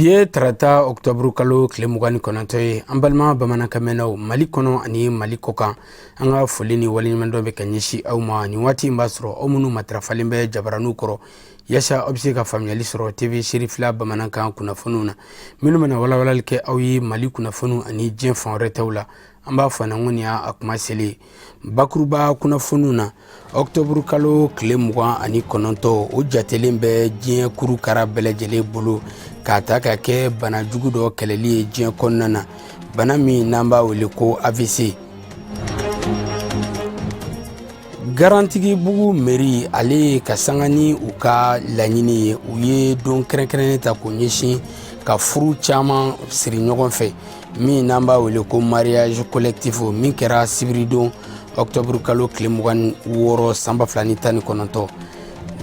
Biye tarata octobre kalo tile 29 ye an balima bamanankamɛnnaw Mali kɔnɔ ani Mali kɔkan an ka foli ni waleɲuman dɔn bɛ ka ɲɛsin aw ma ni waati in b'a sɔrɔ aw minnu matarafalen bɛ jabaraniw kɔrɔ yasa aw bɛ se ka faamuyali sɔrɔ TV Serifila bamanankan kunnafoniw na minnu bɛna walawalali kɛ aw ye Mali kunnafoniw ani diɲɛ fan wɛrɛ taw la an b'a fɔ n'an ko nin y'a kuma seli bakuruba kunnafoniw na octobre kalo tile 29 o jatelen bɛ diɲɛ kurukara bɛɛ lajɛlen bolo k'a ta ka kɛ bana jugu dɔ kɛlɛli ye diɲɛ kɔnɔna na bana min n'an b'a wele ko AVC. Garantigi bugu mairie ale ka sanga ni u ka laɲini ye u ye don kɛrɛnkɛrɛnnen ta ko ɲɛsin ka furu caman siri ɲɔgɔn fɛ min n'an b'a wele ko mariage collectif min kɛra sibiridon octobre kalo tile 26 san 2019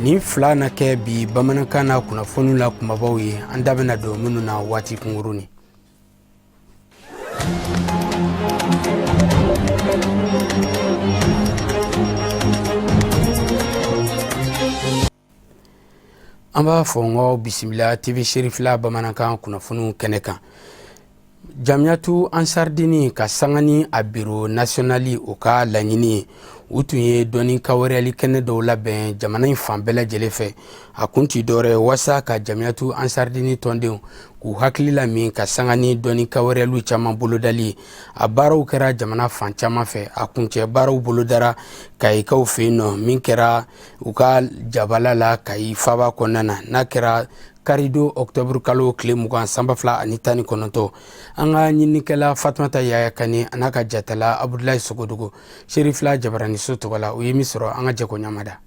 nin fila na kɛ bi bamanankan na kunnafoni la kumabaw ye an da bɛna don minnu na waati kungurunin. An b'a fɔ n ko bisimila TV Serifila bamanankan kunnafoniw kɛnɛ kan. Jamiyatu Ansardini ka sanga ni a biro nationali o ka laɲini ye u tun ye dɔnni kawɛrɛli kɛnɛ dɔw labɛn jamana in fan bɛɛ lajɛlen fɛ a kun ti dɔwɛrɛ wasa ka Jamiyatu Ansardini tɔndenw k'u hakili la min ka sanga ni dɔnni kawɛrɛliw caman bolodali ye a baaraw kɛra jamana fan caman fɛ a kuncɛ baaraw bolodara kayikaw fɛ yen nɔ min kɛra u ka jabala la Kayi faba kɔnɔna na n'a kɛra karido octobre kalo tile 20 san 2019 an ka ɲinikɛla Fatumata Yaya Kane a n'a ka jatala Abudulayi Sogodogo Serifila jabaraniso tɔgɔ la u ye min sɔrɔ an ka jɛko ɲamada.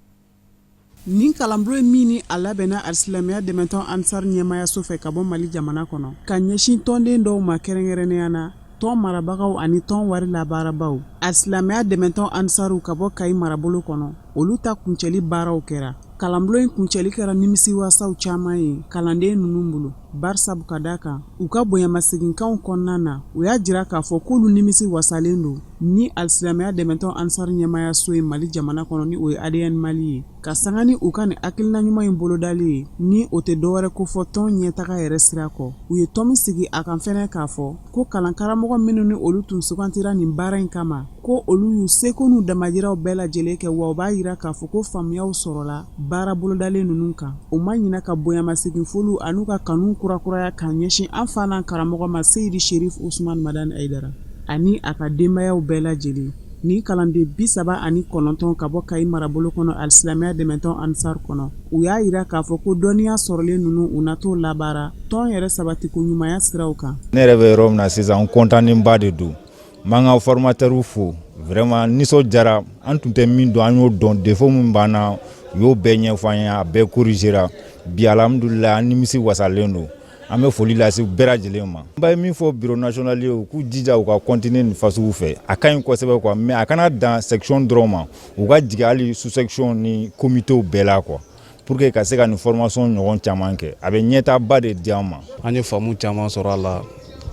Nin kalanbulon min ni a labɛnna Alisilamɛya dɛmɛtɔn Ansar ɲɛmayaso fɛ ka bɔ Mali jamana kɔnɔ ka ɲɛsin tɔnden dɔw ma kɛrɛnkɛrɛnnenya na tɔn marabagaw ani tɔn wari labaarabaw Alisilamɛya dɛmɛtɔn Ansaru ka bɔ Kayi marabolo kɔnɔ olu ta kuncɛli baaraw kɛra kalanbulon in kuncɛli kɛra nimisiwasaw caman ye kalanden ninnu bolo barisabu ka da kan u ka bonyamaseginkanw kɔnɔna na u y'a jira k'a fɔ k'olu nimisi wasalen don ni Alisilamɛya dɛmɛtɔn Ansar ɲɛmayaso ye Mali jamana kɔnɔ ni o ye ADN Mali ye ka sanga ni u ka nin hakilina ɲuman in bolodali ye ni o tɛ dɔwɛrɛ ko fɔ tɔn ɲɛtaga yɛrɛ sira kɔ u ye tɔn min sigi a kan fɛnɛ k'a fɔ ko kalankaramɔgɔ minnu ni olu tun sugantira nin baara in kama ko olu y'u seko n'u damajiraw bɛɛ lajɛlen kɛ wa u b'a yira k'a fɔ ko faamuyaw sɔrɔla baara bolodalen ninnu kan u ma ɲina ka bonyamasegin foliw an'u ka kanu kurakuraya k'a ɲɛsin an fa n'an karamɔgɔ ma Seyidi Sherif Usman Madani Aidara ani a ka denbayaw bɛɛ lajɛlen ni kalanden 39 ka bɔ Kayi marabolo kɔnɔ Alisilamɛya dɛmɛtɔn Ansar kɔnɔ u y'a yira k'a fɔ ko dɔnniya sɔrɔlen ninnu u na t'o labaara tɔn yɛrɛ sabatiko ɲumanya siraw kan. Ne yɛrɛ bɛ yɔrɔ min na sisan n kɔntannenba de don m'an ka formatɛriw fo vraiment nisɔndiyara an tun tɛ min dɔn an y'o dɔn défaut min b'an na u y'o bɛɛ ɲɛfɔ an ye a bɛɛ corrigera bi alhamdulila an nimisi wasalen don an bɛ foli lase bɛɛ lajɛlen ma. N b'a ye min fɔ bureau national ye u k'u jija u ka continuer nin fasugu fɛ a ka ɲi kosɛbɛ quoi mais a kana dan section dɔrɔn ma u ka jigin hali sous section ni comitéw bɛɛ la quoi pour que ka se ka nin formation ɲɔgɔn caman kɛ a bɛ ɲɛtaaba de di an ma. An ye faamu caman sɔrɔ a la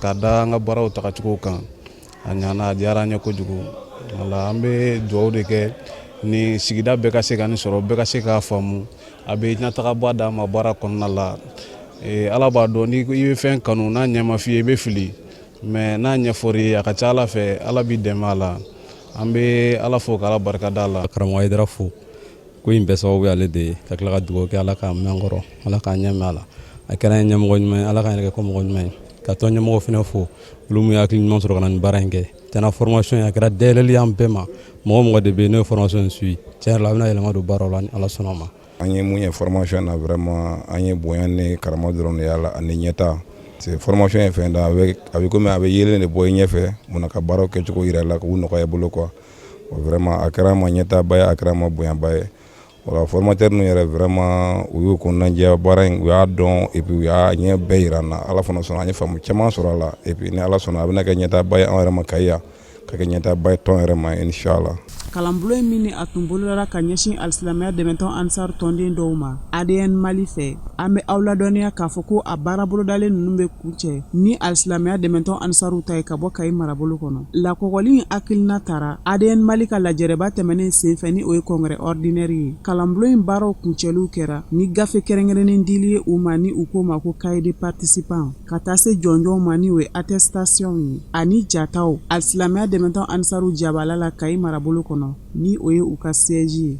ka da an ka baaraw tagacogo kan a ɲana a diyara an ye kojugu wala an bɛ dugawu de kɛ ni sigida bɛɛ ka se ka nin sɔrɔ bɛɛ ka se k'a faamu a bɛ ɲɛtagaba d'an ma baara kɔnɔna la ala b'a dɔn ni i bɛ fɛn kanu n'a ɲɛ ma f'i ye i bɛ fili mais n'a ɲɛfɔr'i ye a ka ca Ala fɛ Ala b'i dɛmɛ a la an bɛ Ala fo k'Ala barikada a la. Karamɔgɔ Aidara fo ko in bɛɛ sababu y'ale de ye ka tila ka dugawu kɛ Ala k'a mɛn kɔrɔ Ala k'a ɲɛ mɛn a la a kɛra n ye ɲɛmɔgɔ ɲuman ye Ala k'an yɛrɛ kɛ mɔgɔ ɲuman ye ka tɔn ɲɛmɔgɔ fɛnɛ fo olu mun hakili ɲuman sɔrɔ ka na nin baara in kɛ tɛna formation a kɛra dayɛlɛli an bɛɛ ma mɔgɔ de bɛ yen n'o ye formation in suit tiɲɛ yɛrɛ la a bɛna yɛlɛma don baaraw la ni Ala sɔnna ma. An ye mun ye formation na vraiment an ye bonya ni karama dɔrɔn de y'a la ani ɲɛta c'est formation ye fɛn da a bɛ komi a bɛ yelen de bɔ i ɲɛfɛ mun ka baaraw kɛcogo yira la k'u nɔgɔya i bolo quoi vraiment a kɛra ma ɲɛtaba ye a kɛra ma bonyaba ye wala formateur ninnu yɛrɛ vraiment u y'u kɔnɔnajɛ baara in u y'a dɔn et puis u y'a ɲɛ bɛɛ yira an na Ala fana sɔnna an ye faamu caman sɔrɔ a la et puis ni Ala sɔnna a bɛna kɛ ɲɛtaba ye an yɛrɛ ma Kayi yan ka kɛ ɲɛtaba ye tɔn yɛrɛ ma inchallah. kalanbulon min ni a tun bolola ka ɲɛsin alisilamɛya dɛmɛtɔn ansar tɔnden dɔw ma ADN Mali fɛ an bɛ aw ladɔnniya k'a fɔ ko a baara bolodalen ninnu bɛ kuncɛ ni alisilamɛya dɛmɛtɔn ansaru ta ye ka bɔ Kayi marabolo kɔnɔ. lakɔkɔli in hakilina taara ADN Mali ka lajɛrɛba tɛmɛnen senfɛ ni o ye congrès ordinaire ye. kalanbulon in baaraw kuncɛliw kɛra ni gafe kɛrɛnkɛrɛnnen dili ye u ma ni u ko ma ko cahier de participant ka taa se jɔnjɔnw ma ni o ye attestation ye ani jataw alisilamɛya dɛmɛtɔn ansaru jabala la Kayi marabolo kɔnɔ ni o ye u ka siège ye.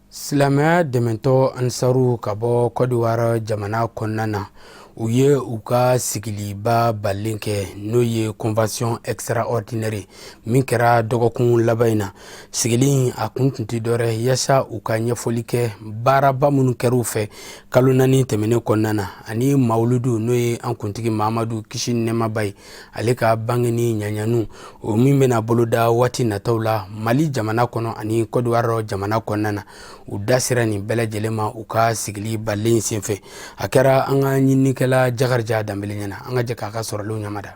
silamɛya dɛmɛtɔ ansaru ka bɔ Côte d'Ivoire jamana kɔnɔna na u ye u ka sigiliba balen kɛ n'o ye convention extraordinaire min kɛra dɔgɔkun laban in na. sigili a kun tun tɛ dɔwɛrɛ yaasa u ka ɲɛfɔli kɛ baaraba minnu kɛr'u fɛ kalo 4 tɛmɛnen kɔnɔna na ani mawuludu n'o ye an kuntigi Mahamadu kisi ni nɛɛmaba ye ale ka bange ni ɲaɲanu o min bɛna boloda waati nataw la Mali jamana kɔnɔ ani Côte d'Ivoire jamana kɔnɔna na. u da sera nin bɛɛ lajɛlen ma u ka sigili balen senfɛ. a kɛra an ka ɲinikɛla Jakarija Danbele ɲɛna an ka jɛ k'a ka sɔrɔlenw ɲamada.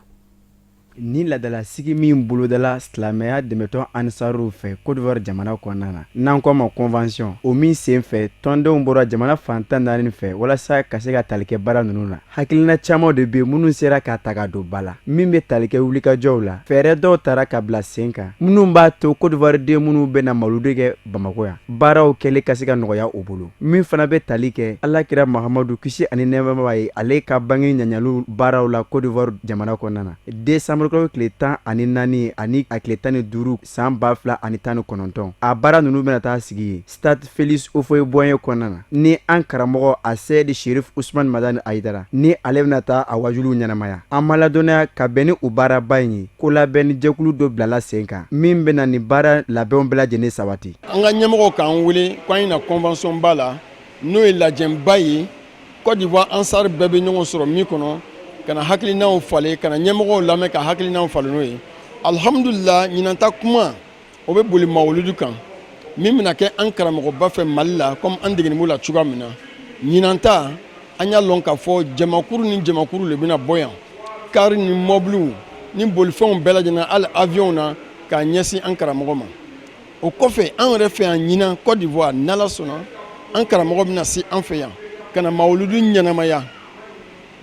ni ladalasigi min bolodala silamɛya dɛmɛtɔn ansaru fɛ Côte d'Ivoire jamana kɔnɔna na n'an ko ma convention o min sen fɛ tɔndenw bɔra jamana fantan 4 fɛ walasa ka se ka talikɛ baara ninnu na. hakilina caman de bɛ minnu sera ka ta ka don ba la min bɛ talikɛ wulikajɔw la. fɛɛrɛ dɔw taara ka bila sen kan minnu b'a to Côte d'Ivoire den minnu bɛna mawuludu kɛ Bamako yan baaraw kɛlen ka se ka nɔgɔya u bolo. min fana bɛ tali kɛ Alakira Mahamadu kisi ani nɛɛmaba ye ale ka bange ɲaɲalu baaraw la Côte d'Ivoire jamana kɔnɔna na. décembre tile 14 ani a tile 15 san 2019 a baara ninnu bɛna taa sigi ye Stade Félix Houphouët-Boigny kɔnɔna na ni an karamɔgɔ a Seydi Cherif Ousmane Madani Aidara ni ale bɛna taa a wajuliw ɲɛnamaya. an ma ladɔnniya ka bɛn ni o baaraba in ye ko labɛn ni jɛkulu dɔ bilala sen kan min bɛna ni baara labɛnw bɛɛ lajɛlen sabati. an ka ɲɛmɔgɔ k'an wele k'an ɲɛna convention ba la n'o ye lajɛnba ye Côte d'Ivoire ansar bɛɛ bɛ ɲɔgɔn sɔrɔ min kɔnɔ kana hakilinaw falen kana ɲɛmɔgɔw lamɛn ka hakilinaw falen n'o ye. alhamdulillah ɲinanta kuma o bɛ boli mawuludu kan min bɛna kɛ an karamɔgɔba fɛ Mali la comme an degeni b'o la cogoya min na. ɲinanta an y'a lɔn k'a fɔ jamakuru ni jamakuru de bɛna bɔ yan kari ni mɔbiliw ni bolifɛnw bɛɛ lajɛlen hali avion na k'a ɲɛsin an karamɔgɔ ma. o kɔfɛ an yɛrɛ fɛ yan ɲinan Côte d'Ivoire n'Ala sɔnna an karamɔgɔ bɛna se an fɛ yan kana mawuludu ɲɛnamaya.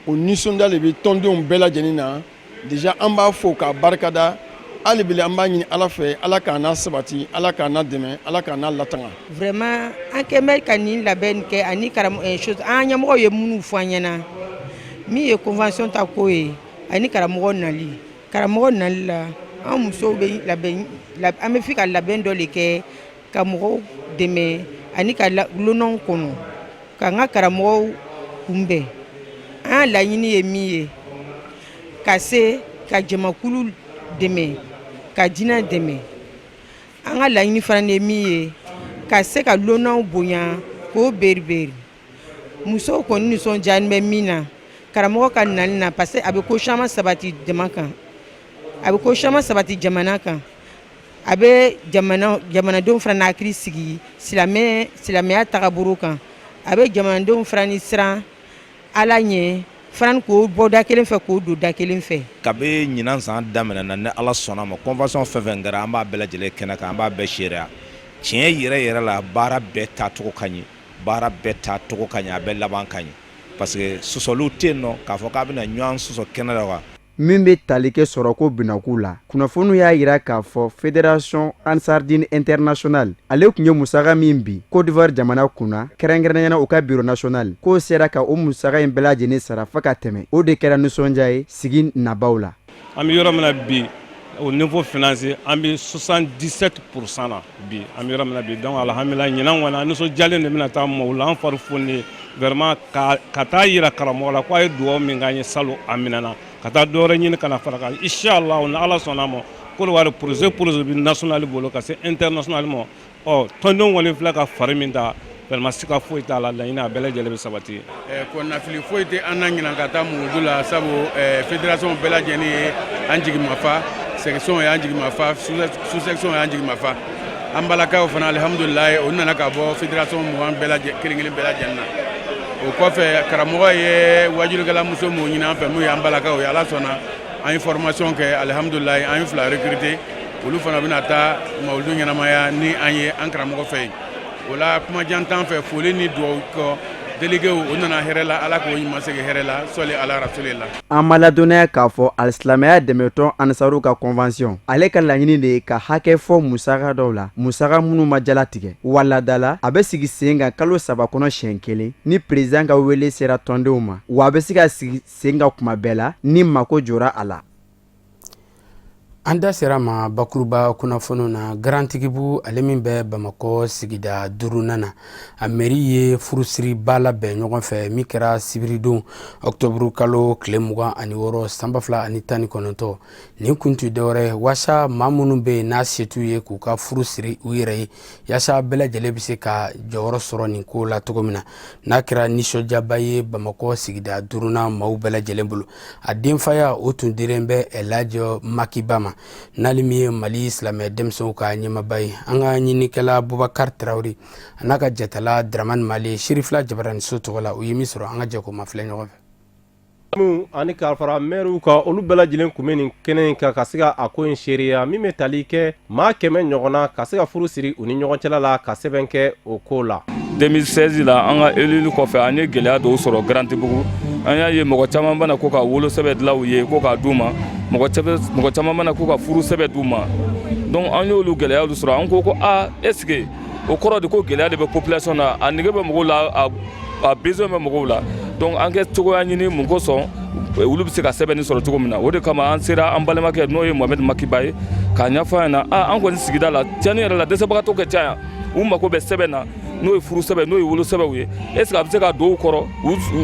o nisɔndiya de bɛ tɔndenw bɛɛ lajɛlen na déjà an b'a fɔ k'a barikada hali bi an b'a ɲini Ala fɛ Ala k'a n'a sabati Ala k'a n'a dɛmɛ Ala k'a n'a latanga. vraiment an kɛ bɛ ka nin labɛn kɛ ani chose an ɲɛmɔgɔ ye minnu fɔ an ɲɛna min ye convention ta ko ye ani karamɔgɔ nali la an musow bɛ labɛn an bɛ fɛ ka labɛn dɔ de kɛ ka mɔgɔw dɛmɛ ani ka lɔnɔw kɔnɔ ka an ka karamɔgɔw kunbɛn. an laɲini ye min ye ka se ka jamakulu dɛmɛ ka diinɛ dɛmɛ. an ka laɲini fana ye min ye ka se ka lɔnnaw bonya k'o beriberi. musow kɔni nisɔndiyalen bɛ min na karamɔgɔ ka nali na parce que a bɛ ko caman sabati jama kan a bɛ ko caman sabati jamana kan a bɛ jamanadenw fana hakili sigi silamɛya tagabolo kan a bɛ jamanadenw fana ni siran Ala ɲɛ fana k'o bɔ da kelen fɛ k'o don da kelen fɛ. kabe ɲinan san daminɛna ni Ala sɔnna ma convention fɛn fɛn kɛra an b'a bɛɛ lajɛlen kɛnɛ kan an b'a bɛɛ seereya tiɲɛ yɛrɛ la baara bɛɛ taacogo ka ɲi a bɛɛ laban ka ɲi parce que sɔsɔliw tɛ yen nɔ k'a fɔ k'a bɛna ɲɔgɔn sɔsɔ kɛnɛ la wa. min bɛ tali kɛ sɔrɔ ko binaku la kunnafoniw y'a yira k'a fɔ fédération ansardine internationale ale tun ye musaka min bi Côte d'Ivoire jamana kunna kɛrɛnkɛrɛnnenya u ka bureau national k'o sera ka o musaka in bɛɛ lajɛlen sara fo ka tɛmɛ o de kɛra nisɔndiya ye sigi nabaw la. an bɛ yɔrɔ min na bi au niveau financier an bɛ 77% na bi an bɛ yɔrɔ min na bi donc alhamdulilah ɲinan kɔni an nisɔndiyalen de bɛna taa mɔgɔw la an fari fununen vraiment ka taa yira karamɔgɔ la ko a ye dugawu min k'an ye salon a minɛna ka taa dɔwɛrɛ ɲini kana fara kan inchallah ni Ala sɔnna ma Côte d'Ivoire projet bi national bolo ka se international ma tɔndenw kɔni filɛ ka fari min ta vraiment sika foyi t'a la laɲini a bɛɛ lajɛlen bɛ sabati. ko nafili foyi tɛ an na ɲinan ka taa mɔgɔdu la sabu fédération bɛɛ lajɛlen ye an jigimafa section y'an jigimafa sous-section y'an jigimafa an balakaw fana alhamdulilayi o nana ka bɔ fédération 20 bɛɛ lajɛlen kelen-kelen bɛɛ lajɛlen na. o kɔfɛ karamɔgɔ ye wajulikɛla muso mun ɲini an fɛ n'o ye an balakaw ye Ala sɔnna an ye formation kɛ alhamdulilayi an ye 2 recruter olu fana bɛna taa mawulidu ɲɛnamaya ni an ye an karamɔgɔ fɛ yen o la kuma jantan fɛ foli ni dugawu kɔ délégué o nana hɛrɛ la ala k'o ɲuman segin hɛrɛ la sɔli ala rasuli la an ma ladɔnnaya k'a fɔ alisilamɛya dɛmɛtɔn ansaru ka convention ale ka laɲini de ye ka hakɛ fɔ musaka dɔw la musaka minnu ma jala tigɛ waladala a bɛ sigi sen kan kalo 3 kɔnɔ siɲɛ kelen ni président ka wele sera tɔndenw ma wa a bɛ se ka sigi sen kan kuma bɛɛ la ni mako jɔra a la. An da sera ma bakuruba kunnafoniw na garantigibu ale min bɛ Bamakɔ sigida 5nan na a mairie ye furusiri ba labɛn ɲɔgɔn fɛ min kɛra sibiridon octobre kalo tile 26 sanba 2019 nin kun tɛ dɔwɛrɛ waasa maa minnu bɛ yen n'a se t'u ye k'u ka furusiri u yɛrɛ ye yaasa bɛɛ lajɛlen bɛ se ka jɔyɔrɔ sɔrɔ nin ko la cogo min na n'a kɛra nisɔndiyaba ye Bamakɔ sigida 5nan maaw bɛɛ lajɛlen bolo a denfaya o tun dilen bɛ Elhaji Makiba ma n'ale min ye Mali silamɛ denmisɛnw ka ɲɛmaaba ye an ka ɲinikɛla Bubakar Traoré a n'a ka jatala Dramane Male Sherifila Jabarani So tɔgɔ la u ye min sɔrɔ an ka jɛ k'o mafilɛ ɲɔgɔn fɛ. ani kalfara maire ka olu bɛɛ lajɛlen kun bɛ nin kɛnɛ in kan ka se ka a ko in seereya min bɛ tali kɛ maa 100 ɲɔgɔnna ka se ka furu siri u ni ɲɔgɔn cɛla la ka sɛbɛn kɛ o ko la. 2016 la an ka élulu kɔfɛ an ye gɛlɛya dɔw sɔrɔ Garantibugu an y'a ye mɔgɔ caman bana ko ka wolo sɛbɛn dilan u ye ko k'a d'u ma mɔgɔ caman bana ko ka furu sɛbɛn d'u ma donc an y'olu gɛlɛyaw sɔrɔ an ko est-ce que o kɔrɔ de ko gɛlɛya de bɛ population na a nege bɛ mɔgɔw la a besoin bɛ mɔgɔw la donc an kɛ cogoya ɲini mun kosɔn olu bɛ se ka sɛbɛnni sɔrɔ cogo min na o de kama an sera an balimakɛ n'o ye Mohamed Makiba ye k'a ɲɛfɔ an ɲɛna an kɔni sigida la tiɲɛni yɛrɛ la dɛsɛbagatɔw ka ca yan u mako bɛ sɛbɛn na n'o ye furu sɛbɛn n'o ye wolo sɛbɛnw ye est ce que a bɛ se ka don u kɔrɔ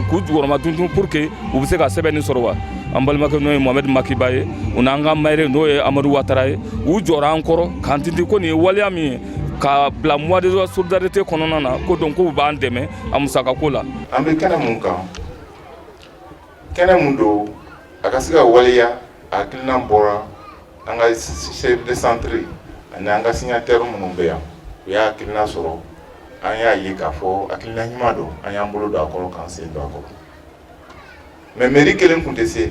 k'u jukɔrɔma dundun pour que u bɛ se ka sɛbɛnni sɔrɔ wa an balimakɛ n'o ye Mohamed Makiba ye u n'an ka maire n'o ye Amadou Ouattara ye u jɔra an kɔrɔ k'an tintin ko nin ye waleya min ye ka bila mois de solidarité kɔnɔna na ko donc k'u b'an dɛmɛ a musakako la. An bɛ kɛnɛ mun kan kɛnɛ mun don a ka se ka waleya a hakilina bɔra an ka chef de centre ani an ka signataire minnu bɛ yan u y'a hakilina sɔrɔ an y'a ye k'a fɔ hakilina ɲuman don an y'an bolo don a kɔrɔ k'an sen don a kɔrɔ mais mairie kelen kun tɛ se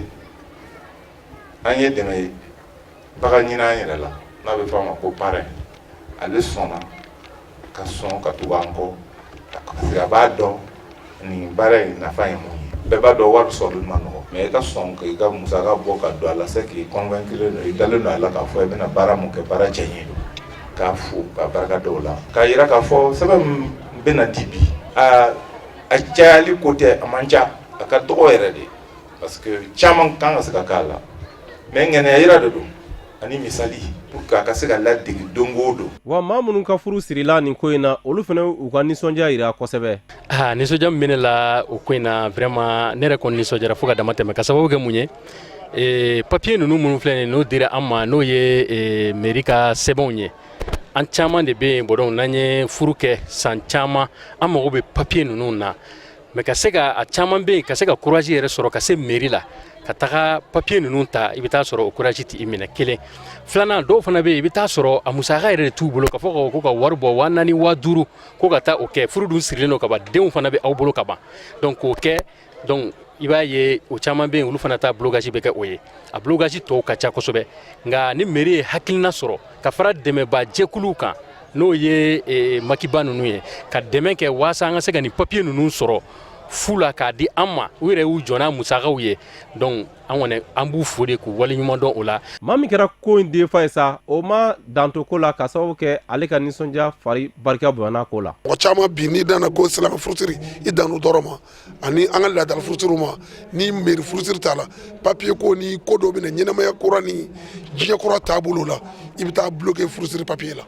an ye dɛmɛ baga ɲini an yɛrɛ la n'a bɛ fɔ a ma ko parrain ale sɔnna ka sɔn ka tugu an kɔ parce que a b'a dɔn nin baara in nafa ye mun ye bɛɛ b'a dɔn wari sɔrɔli ma nɔgɔ mais i ka sɔn k'i ka musaka bɔ ka don a la c'est k'i convaincre i dalen don a la k'a fɔ i bɛna baara mun kɛ baara cɛɲɛ don k'a fo ka barika dɔw la k'a yira k'a fɔ sɛbɛn min bɛna di bi a cayali ko tɛ a man ca a ka dɔgɔ yɛrɛ de parce que caman kan ka se ka k'a la mais ŋɛnɛya yira de don ani misali pour que a ka se ka ladegi don o don. Wa maa minnu ka furu sirila nin ko in na olu fana u ka nisɔndiya yira kosɛbɛ. Nisɔndiya min bɛ ne la o ko in na vraiment ne yɛrɛ kɔni nisɔndiyara fo ka dama tɛmɛ ka sababu kɛ mun ye papier ninnu minnu filɛ nin n'o dira an ma n'o ye mairie ka sɛbɛnw ye an caman de bɛ yen bɔdɔn n'an ye furu kɛ san caman an mago bɛ papier ninnu na mais ka se ka a caman bɛ yen ka se ka courage yɛrɛ sɔrɔ ka se mairie la ka taga papier ninnu ta i bɛ taa sɔrɔ o courage tɛ i minɛ kelen filanan dɔw fana bɛ yen i bɛ taa sɔrɔ a musaka yɛrɛ de t'u bolo ka fɔ ko ka wari bɔ 4000 5000 ko ka taa o kɛ furu dun sirilen don ka ban denw fana bɛ aw bolo ka ban donc k'o kɛ donc i b'a ye o caman bɛ yen olu fana ta blocage bɛ kɛ o ye a blocage tɔw ka ca kosɛbɛ nka ni mairie ye hakilina sɔrɔ ka fara dɛmɛba jɛkuluw kan n'o ye Makiba ninnu ye ka dɛmɛ kɛ waasa an ka se ka nin papier ninnu sɔrɔ fu la k'a di an ma u yɛrɛ y'u jɔ n'a musakaw ye donc an kɔni an b'u fo de k'u waleɲuman dɔn o la. maa min kɛra ko in den fa ye sa o ma danto ko la ka sababu kɛ ale ka nisɔndiya fari barika bonyana ko la. mɔgɔ caman bi n'i danna ko silamɛ furusiri i dannu dɔrɔn ma ani an ka laadala furusiriw ma ni mairie furusiri t'a la papier ko ni ko dɔw bɛ na ɲɛnamaya kura ni diɲɛ kura taabolo la i bɛ taa bloquer furusiri papier la.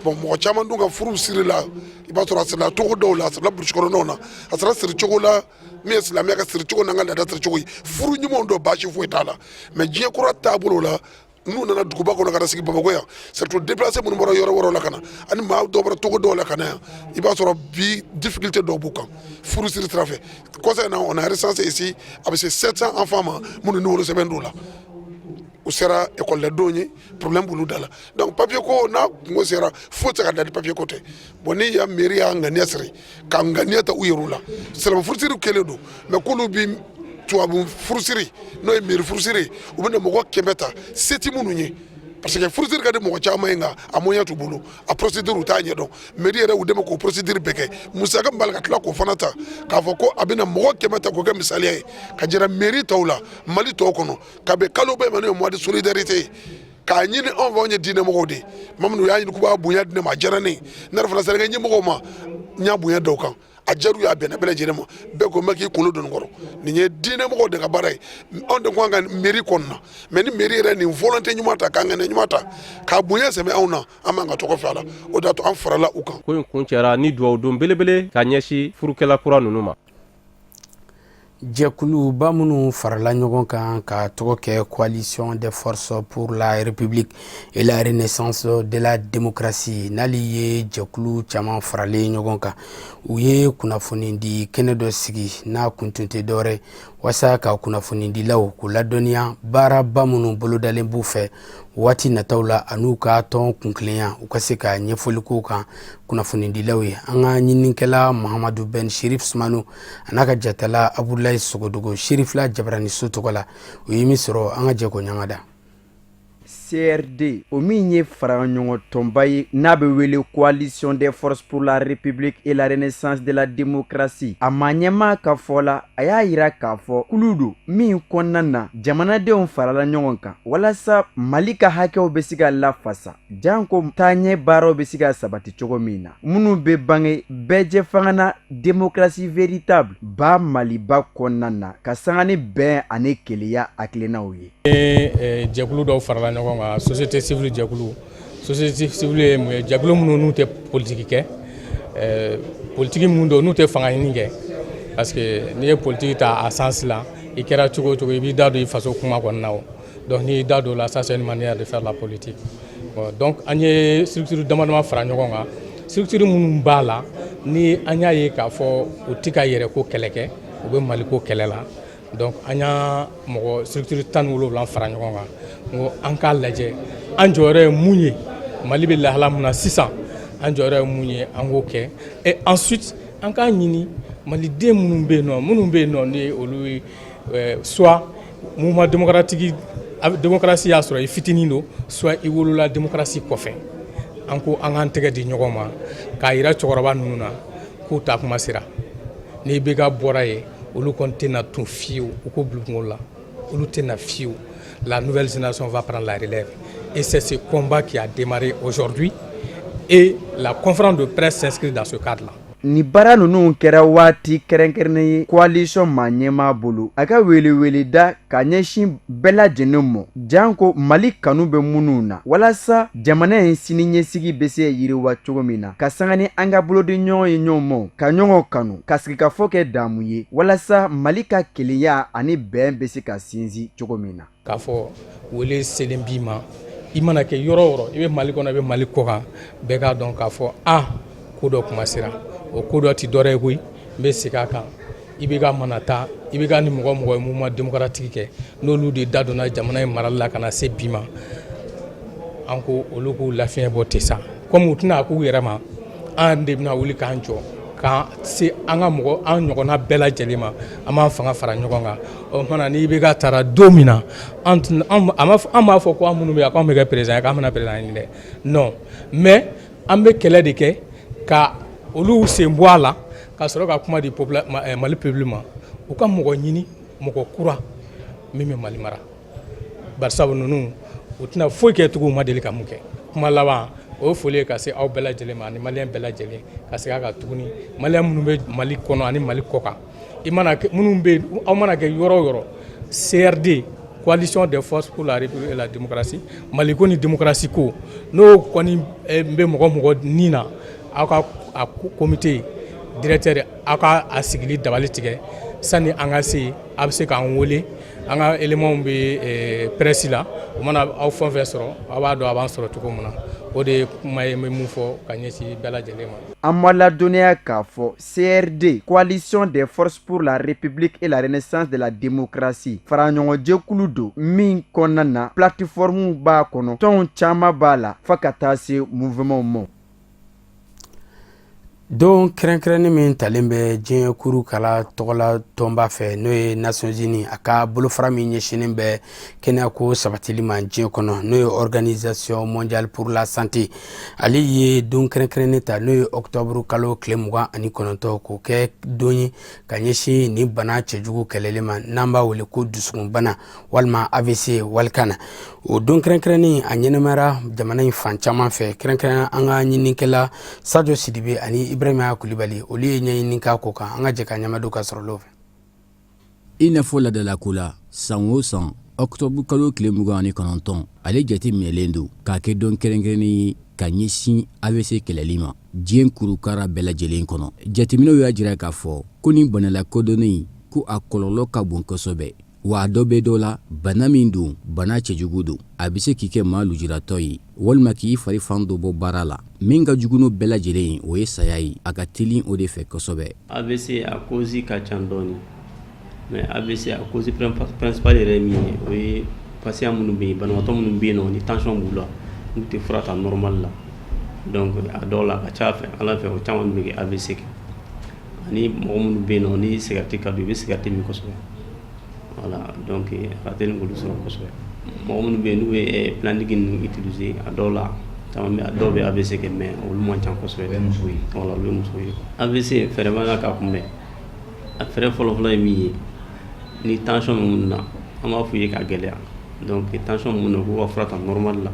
Bon mɔgɔ caman dun ka furu siri la i b'a sɔrɔ a sirila cogo dɔw la a sirila burusi kɔnɔnaw na a sira siri cogo la min ye silamɛya ka siri cogo n'an ka laada siri cogo ye furu ɲumanw dɔ baasi foyi t'a la mais diɲɛ kura taabolo la n'u nana duguba kɔnɔ ka na sigi Bamakɔ yan surtout déplacé minnu bɔra yɔrɔ wɛrɛw la ka na ani maa dɔw bɔra togo dɔw la ka na yan i b'a sɔrɔ bi difficulté dɔw b'u kan furu siri sira fɛ kɔsa in na on a recensé ici a bɛ se 700 enfants ma minnu ni wolo sɛbɛn d'u la u sera école la don ye problème b'olu da la donc papier ko n'a kungo sera fo tɛ se ka da ni papier ko tɛ bon ni ya mairie y'a ŋaniya siri ka ŋaniya ta u yɛrɛw la silamɛ furusiri kelen don mais k'olu bi tubabu furusiri n'o ye mairie furusiri u bɛna mɔgɔ 100 ta se tɛ minnu ye parce que furusiri ka di mɔgɔ caman ye nka a moyen t'u bolo a procédure u t'a ɲɛdɔn mairie yɛrɛ y'u dɛmɛ k'o procédure bɛɛ kɛ musaka min b'a la ka tila k'o fana ta k'a fɔ ko a bɛna mɔgɔ 100 ta k'o kɛ misaliya ye ka jira mairie tɔw la Mali tɔw kɔnɔ ka bɛn kalo bɛɛ ma n'o ye mois de solidarité ye k'a ɲini anw fɛ anw ye diinɛmɔgɔw de Mamadu y'a ɲini k'u b'a bonya di ne ma a diyara ne ye ne yɛrɛ fana sera ka ɲɛmɔgɔw ma n y'a bonya dɔw kan a jaru y'a bɛn ne bɛɛ lajɛlen ma bɛɛ ko n bɛ k'i kunkolo don nin kɔrɔ nin ye diinɛmɔgɔw de ka baara ye anw de ko an ka mairie kɔnɔna mais ni mairie yɛrɛ nin volonté ɲuman ta k'an ŋɛnɛ ɲuman ta k'a bonya sɛmɛ anw na an b'an ka tɔgɔ fɛ a la o de y'a to an farala u kan. ko in kun cɛra ni duwawu don belebele ka ɲɛsi furukɛla kura ninnu ma. jɛkuluba minnu farala ɲɔgɔn kan ka tɔgɔ kɛ coalition des forces pour la république et la renaissance de la démocratie n'ali ye jɛkulu caman faralen ɲɔgɔn kan u ye kunnafoni di kɛnɛ dɔ sigi n'a kun tun tɛ dɔwɛrɛ wasa ka kunnafonidilaw k'u ladɔnniya baaraba minnu bolodalen b'u fɛ waati nataw la an'u ka tɔn kuntilenya u ka se ka ɲɛfɔli k'u kan kunnafonidilaw ye an ka ɲininikɛla Mahamadu Ben Shirif Sumano a n'a ka jatala Abudulayi Sogodogo Shirifla Jabaraniso tɔgɔ la u ye min sɔrɔ an ka jɛ ko ɲaŋada. CRD o min ye faraɲɔgɔn tɔnba ye n'a bɛ wele coalition des forces pour la république et la renaissance de la démocratie a ma ɲɛma ka fɔ la a y'a yira k'a fɔ kulu don min kɔnɔna na jamanadenw farala ɲɔgɔn kan walasa Mali ka hakɛw bɛ se ka lafasa janko taaɲɛ baaraw bɛ se ka sabati cogo min na minnu bɛ bange bɛɛ fanga na démocratie véritable ba Maliba kɔnɔna na ka sanga ni bɛn ani keleya hakilinaw ye. jɛkulu dɔw farala ɲɔgɔn kan société civile jɛkulu société civile ye mun ye jɛkulu minnu n'u tɛ politique kɛ politique minnu don n'u tɛ fanga ɲini kɛ parce que n'i ye politique ta a sens la i kɛra cogo o cogo i b'i da don i faso kuma kɔnɔna na o donc n'i y'i da don la ça c'est une manière de faire la politique bon, donc an ye structure dama dama fara ɲɔgɔn kan structure minnu b'a la ni an y'a ye k'a fɔ u tɛ ka yɛrɛ ko kɛlɛ kɛ u bɛ Mali ko kɛlɛ la donc an y'a mɔgɔ structure 17 fara ɲɔgɔn kan ngo an k'a lajɛ an jɔyɔrɔ ye mun ye Mali bɛ lahala mun na sisan an jɔyɔrɔ ye mun ye an k'o kɛ et ensuite an k'a ɲini maliden minnu bɛ yen nɔ ni olu ye soit mouvement démocratie y'a sɔrɔ i fitinin don soit i wolola démocratie kɔfɛ an ko an k'an tɛgɛ di ɲɔgɔn ma k'a yira cɛkɔrɔba ninnu na k'u ta kuma sera ni bɛ ka bɔra ye olu kɔni tɛna tun fiyewu u ko bulukungolo la olu tɛna fiyewu. La nouvelle génération va prendre la relève et c'est ce combat qui a démarré aujourd'hui et la conférence de presse s'inscrit dans ce cadre-là. Ni baara ninnu kɛra waati kɛrɛnkɛrɛnnen ye coalition maa ɲɛmaa bolo a ka welewele da ka ɲɛsin bɛɛ lajɛlen mɔ janko Mali kanu bɛ minnu na walasa jamana in sini ɲɛsigi bɛ se yiriwa cogo min na ka sanga ni an ka bolodi ɲɔgɔn ye ɲɔgɔn mɔ ka ɲɔgɔn kanu ka sigikafɔ kɛ daamu ye walasa Mali ka kelenya ani bɛn bɛ se ka sinsin cogo min na. K'a fɔ wele selen b'i ma i mana kɛ yɔrɔ o yɔrɔ i bɛ Mali kɔnɔ i bɛ Mali kɔ kan bɛɛ k'a dɔn k'a fɔ ko dɔ kuma sera. O ko dɔ ti dɔrɛ ye koyi n bɛ segin a kan i bɛ ka mana taa i bɛ ka ni mɔgɔ mɔgɔ ye mouvement démocratique kɛ n'olu de da donna jamana in marali la ka na se bi ma an ko olu k'u lafiɲɛ bɔ ten sa comme u tɛna k'u yɛrɛ ma an de bɛna wuli k'an jɔ ka se an ka mɔgɔ an ɲɔgɔnna bɛɛ lajɛlen ma an b'an fanga fara ɲɔgɔn kan o kumana n'i bɛ ka taara don min na an b'a fɔ ko an minnu bɛ yan k'an bɛ kɛ président ye k'an bɛna président ɲini dɛ non mais an bɛ kɛlɛ de kɛ ka olu sen bɔ a la ka sɔrɔ ka kuma di Mali peuple ma u ka mɔgɔ ɲini mɔgɔ kura min bɛ Mali mara barisabu ninnu u tɛna foyi kɛ tugun u ma deli ka mun kɛ kuma laban o ye foli ye ka se aw bɛɛ lajɛlen ma ani maliyɛn bɛɛ lajɛlen ka segin a kan tuguni maliyɛn minnu bɛ Mali kɔnɔ ani Mali kɔ kan minnu bɛ aw mana kɛ yɔrɔ o yɔrɔ CRD coalition des forces pour la république et la démocratie Mali ko ni démocratie ko n'o kɔni bɛ mɔgɔ nin na aw ka comité directeur aw ka a sigili dabali tigɛ sani an ka se a bɛ se k'an wele an ka éléments bɛ presse la o mana aw fɛn fɛn sɔrɔ aw b'a dɔn a b'an sɔrɔ cogo min na o de ye kuma ye n bɛ mun fɔ ka ɲɛsin bɛɛ lajɛlen ma. An ma ladɔnniya k'a fɔ CRD coalition des forces pour la république et la renaissance de la démocratie faraɲɔgɔnjɛkulu don min kɔnɔna na plateforme b'a kɔnɔ tɔnw caman b'a la fo ka taa se mouvement ma. don kɛrɛnkɛrɛnni min talen bɛ diɲɛ kuru kala tɔgɔla tɔnba fɛ n'o ye Nations Unies a ka bolofara min ɲɛsinin bɛ kɛnɛyako sabatili ma diɲɛ kɔnɔ n'o ye Organisation mondiale pour la santé ale ye don kɛrɛnkɛrɛnni ta n'o ye octobre kalo tile 29 k'o kɛ don ye ka ɲɛsin ni bana cɛjugu kɛlɛli ma n'an b'a wele ko dusukunbana walima AVC walikana o don kɛrɛnkɛrɛnni a ɲɛnɛmayara jamana in fan caman fɛ kɛrɛnkɛrɛn an ka ɲininikɛla Sadio Sidibe ani Ibrahima Kulibali olu ye ɲɛɲini k'a ko kan an ka jɛ ka ɲamadu ka sɔrɔ lɔ fɛ. I n'a fɔ ladalako la san o san octobre kalo tile 29 ale jate minɛlen don k'a kɛ don kɛrɛnkɛrɛnnen ye ka ɲɛsin AVC kɛlɛli ma diɲɛ kurukara bɛɛ lajɛlen kɔnɔ. Jateminɛw y'a jira k'a fɔ ko ni bana lakodɔnnen ko a kɔlɔlɔ ka bon kosɛbɛ wa dɔ bɛ dɔ la bana min don bana cɛjugu don a bɛ se k'i kɛ maa lujuratɔ ye walima k'i fari fan dɔ bɔ baara la min ka jugu n'o bɛɛ lajɛlen o ye saya ye a ka teli o de fɛ kosɛbɛ. AVC a cause ka ca dɔɔni mais AVC a cause principale yɛrɛ min ye o ye patient minnu bɛ yen banabaatɔ minnu bɛ yen nɔ ni tension b'u la n'u tɛ fura ta normal la donc a dɔw la a ka ca fɛ ala fɛ o caman bɛ kɛ AVC kɛ ani mɔgɔ minnu bɛ yen nɔ ni cigarette ka don i bɛ cigarette min kosɛbɛ. Voilà, donc a teli k'olu sɔrɔ kosɛbɛ mɔgɔ minnu bɛ yen n'u bɛ planning ninnu utiliser a dɔw la caman bɛ a dɔw bɛ AVC kɛ mais olu man ca kosɛbɛ voilà olu ye muso ye AVC fɛɛrɛ b'an na k'a kunbɛn a fɛɛrɛ fɔlɔfɔlɔ ye min ye ni tension minnu na an b'a f'u ye ka gɛlɛya donc tension minnu na k'u ka fura ta normal la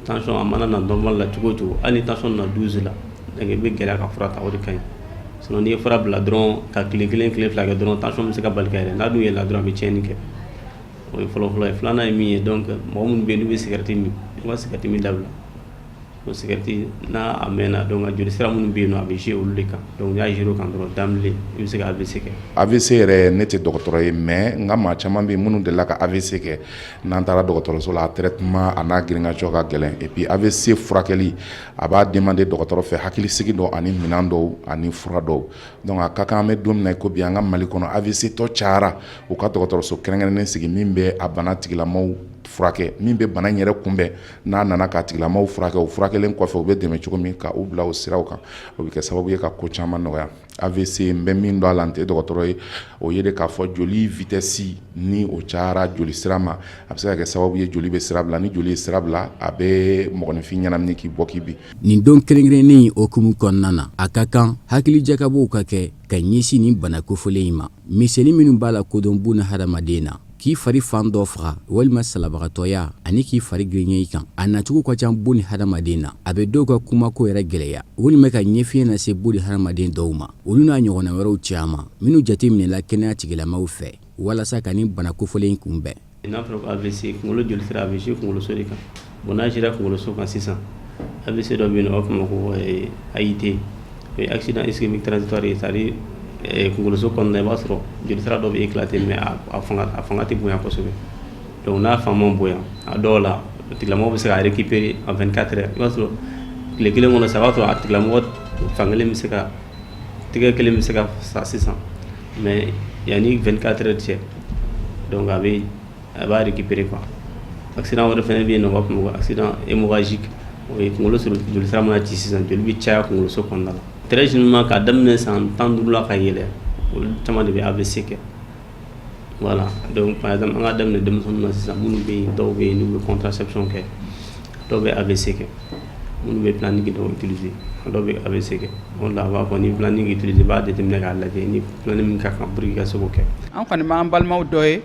tension a mana na normal la cogo o cogo hali ni tension na 12 la donc i bɛ gɛlɛya ka fura ta o de ka ɲi sinon n'i ye fura bila dɔrɔn ka tile 1 tile 2 kɛ dɔrɔn tension bɛ se ka bali ka yɛlɛ n'a dun yɛlɛla dɔrɔn a bɛ tiɲɛni kɛ o ye fɔlɔfɔlɔ ye filanan ye min ye donc mɔgɔ minnu bɛ yen n'u bɛ cigarette min i ka cigarette min dabila o cigarette n'a a mɛnna donc a joli sira minnu bɛ yen nɔ a bɛ jouer olu de kan donc n'i y'a jouer o kan dɔrɔn d'emblée i bɛ se ka AVC kɛ. AVC yɛrɛ ne tɛ dɔgɔtɔrɔ ye mais n ka maa caman bɛ yen minnu delila ka AVC kɛ n'an taara dɔgɔtɔrɔso la a traitement a n'a girinkajɔ ka gɛlɛn et puis AVC furakɛli a b'a demander dɔgɔtɔrɔ fɛ hakilisigi dɔ ani minɛn dɔw ani fura dɔw donc a ka kan an bɛ don min na i ko bi an ka Mali kɔnɔ AVC tɔ cayara u ka dɔgɔtɔrɔso kɛrɛnkɛrɛnnen sigi min bɛ a bana tigilamɔgɔw furakɛ min bɛ bana in yɛrɛ kunbɛn n'a nana ka tigilamɔgɔw furakɛ o furakɛlen kɔfɛ u bɛ dɛmɛ cogo min ka u bila o siraw kan o bɛ kɛ sababu ye ka ko caman nɔgɔya AVC n bɛ min dɔn a la n tɛ dɔgɔtɔrɔ ye o ye de k'a fɔ joli vitesse ni o cayara joli sira ma a bɛ se ka kɛ sababu ye joli bɛ sira bila ni joli ye sira bila a bɛ mɔgɔninfin ɲɛnamini k'i bɔ k'i bin. Nin don kɛrɛnkɛrɛnnen okumu kɔnɔna na a ka kan hakilijakabɔw ka kɛ ka ɲɛsin nin bana kofɔlen in ma misɛli minnu b'a la kodɔn buna hadamaden na k'i fari fan dɔ faga walima salabagatɔya ani k'i fari giriɲɛ i kan a nacogo ka ca boni hadamaden na a bɛ dɔw ka kumako yɛrɛ gɛlɛya walima ka ɲɛfiɲɛ lase boni hadamaden dɔw ma olu n'a ɲɔgɔnna wɛrɛw caman minnu jate minɛla kɛnɛya tigilamaw fɛ walasa ka nin bana kofɔlen kunbɛn. n'a fɔra ko AVC kunkolo joli sira a bɛ jouer kunkoloso de kan bon n'a jouera kunkoloso kan sisan AVC dɔ bɛ yen nɔ u b'a fɔ ma ko AIT o ye accident ischémique transitoire ye c'est-à-dire kunkoloso kɔnɔna i b'a sɔrɔ joli sira dɔ bɛ éclater mais a fanga tɛ bonya kosɛbɛ donc n'a fanga ma bonya a dɔw la tigilamɔgɔ bɛ se ka récupérer en 24 heures i b'a sɔrɔ tile kelen kɔnɔ sisan a b'a sɔrɔ a tigilamɔgɔ fankelen bɛ se ka tigɛ kelen bɛ se ka sa sisan mais yanni 24 heures cɛ donc a b'a récupérer quoi accident wɛrɛ fɛnɛ bɛ yen nɔ u b'a fɔ ma ko accident hémorragique o ye kunkolo sɔrɔ joli sira mana ci sisan joli bɛ caya kunkoloso kɔnɔna la très généralement k'a daminɛ san 15 la ka yɛlɛ olu caman de bɛ AVC kɛ voilà donc par exemple an ka daminɛ denmisɛnninw na sisan minnu bɛ yen dɔw bɛ yen n'u bɛ contraception kɛ dɔw bɛ AVC kɛ minnu bɛ planning dɔw utiliser dɔw bɛ AVC kɛ o la a b'a fɔ ni planning utiliser i b'a jateminɛ k'a lajɛ ni planning min ka kan pour que i ka se k'o kɛ. an kɔni b'an balimaw dɔ ye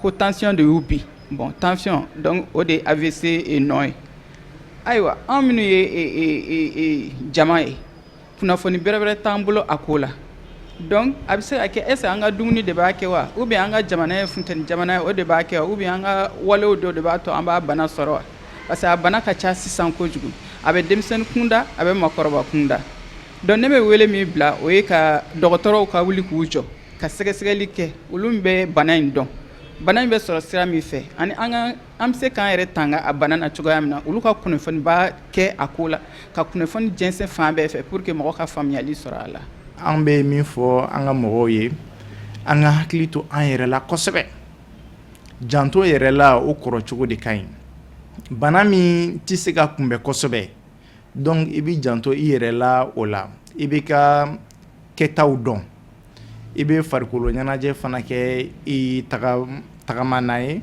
ko tension de y'u bin bon tension donc o de ye AVC ye nɔ ye ayiwa an minnu ye jama ye kunnafoni bɛrɛbɛrɛ t'an bolo a ko la donc a bɛ se ka kɛ est-ce que an ka dumuni de b'a kɛ wa ou bien an ka jamana ye funteni jamana ye o de b'a kɛ wa ou bien an ka walew dɔ de b'a to an b'a bana sɔrɔ wa parce que a bana ka ca sisan kojugu a bɛ denmisɛnnin kunda a bɛ makɔrɔba kunda donc ne bɛ wele min bila o ye ka dɔgɔtɔrɔw ka wuli k'u jɔ ka sɛgɛsɛgɛli kɛ olu bɛ bana in dɔn bana in bɛ sɔrɔ sira min fɛ ani an bɛ se k'an yɛrɛ tanga a bana na cogoya min na olu ka kunnafoni b'a kɛ a ko la ka kunnafoni jɛnsɛn fan bɛɛ fɛ pour que mɔgɔ ka faamuyali sɔrɔ a la. an bɛ min fɔ an ka mɔgɔw ye an ka hakili to an yɛrɛ la kosɛbɛ janto yɛrɛ la o kɔrɔ cogo de ka ɲi bana min tɛ se ka kunbɛn kosɛbɛ donc i bɛ janto i yɛrɛ la o la i bɛ ka kɛtaw dɔn i bɛ farikolo ɲɛnajɛ fana kɛ i tagama n'a ye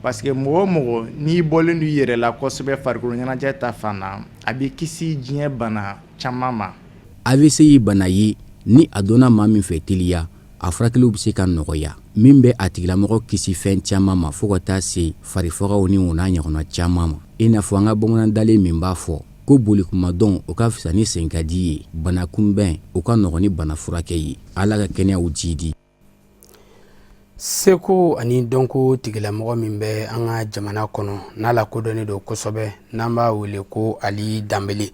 parce que mɔgɔ o mɔgɔ n'i bɔlen do i yɛrɛ la kosɛbɛ farikolo ɲɛnajɛ ta fan na a bɛ kisi diɲɛ bana caman ma. AVC ye bana ye ni a donna maa min fɛ teliya a furakɛliw bɛ se ka nɔgɔya min bɛ a tigilamɔgɔ kisi fɛn caman ma fo ka taa se farifagaw ni o n'a ɲɔgɔnna caman ma i n'a fɔ an ka bamanan dalen min b'a fɔ ko boli kuma dɔn o ka fisa ni sen ka di ye bana kunbɛn o ka nɔgɔn ni bana furakɛ ye ala ka kɛnɛyaw jidi. Seko ani dɔnko tigilamɔgɔ min bɛ an ka jamana kɔnɔ n'a la kodɔnnen don kosɛbɛ n'an b'a wele ko Ali Danbele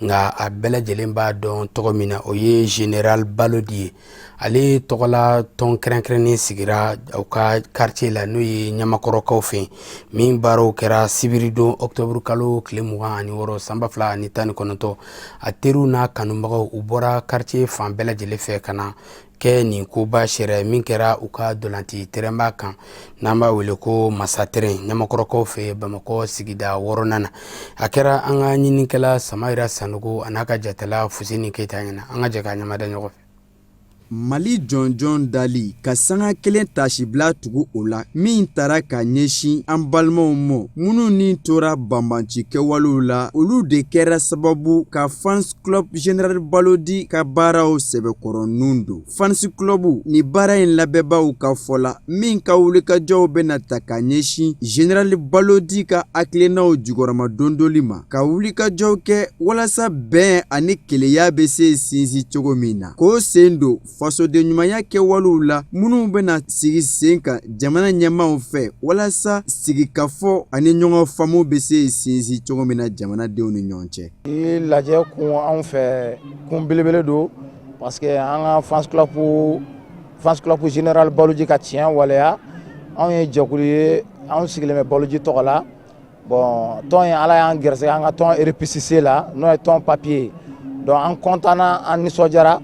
nka a bɛɛ lajɛlen b'a dɔn tɔgɔ min na o ye Général Balodi ye ale tɔgɔla tɔn kɛrɛnkɛrɛnnen sigira u ka quartier la n'o ye Ɲamakɔrɔkaw fɛ min baaraw kɛra sibiridon octobre kalo tile 26 san 2019 a teriw n'a kanubagaw u bɔra quartier fan bɛɛ lajɛlen fɛ ka na kɛ nin koba sɛrɛ min kɛra u ka dolanti terɛnba kan n'an b'a wele ko Masatɛrɛn Ɲamakɔrɔkaw fɛ Bamakɔ sigida 6nan na a kɛra an ka ɲinikɛla Samayira Sanogo a n'a ka jatela Fuseni Keyita ɲɛna an ka jɛ ka ɲamada ɲɔgɔn fɛ. Mali jɔnjɔn dali ka sanga kelen tasibila tugu o la min tara ka ɲɛsin an balimaw mɔ minnu ni tora banbanci kɛwalew la olu de kɛra sababu ka Fans Club Général Balodi ka baaraw sɛbɛkɔrɔninw don. Fans Club ni baara in labɛnbaaw ka fɔ la min ka wulikajɔw bɛna ta ka ɲɛsin Général Balodi ka hakilinaw jukɔrɔma dondoli ma ka wulikajɔw kɛ walasa bɛn ani keleya bɛ se sinsin cogo min na k'o sen don fasoden ɲumanya kɛwalew la minnu bɛna sigi sen kan jamana ɲɛmaaw fɛ walasa sigikafɔ ani ɲɔgɔn faamu bɛ se sinsin cogo min na jamanadenw ni ɲɔgɔn cɛ. I lajɛ kun anw fɛ kun belebele don parce que an ka Fans Club Général Balodi ka tiɲɛ waleya anw ye jɛkulu ye anw sigilen bɛ Balodi tɔgɔ la bon tɔn ye ala y'an gɛrɛsɛgɛ an ka tɔn RPCC la n'o ye tɔn papier donc an kɔntana an nisɔndiyara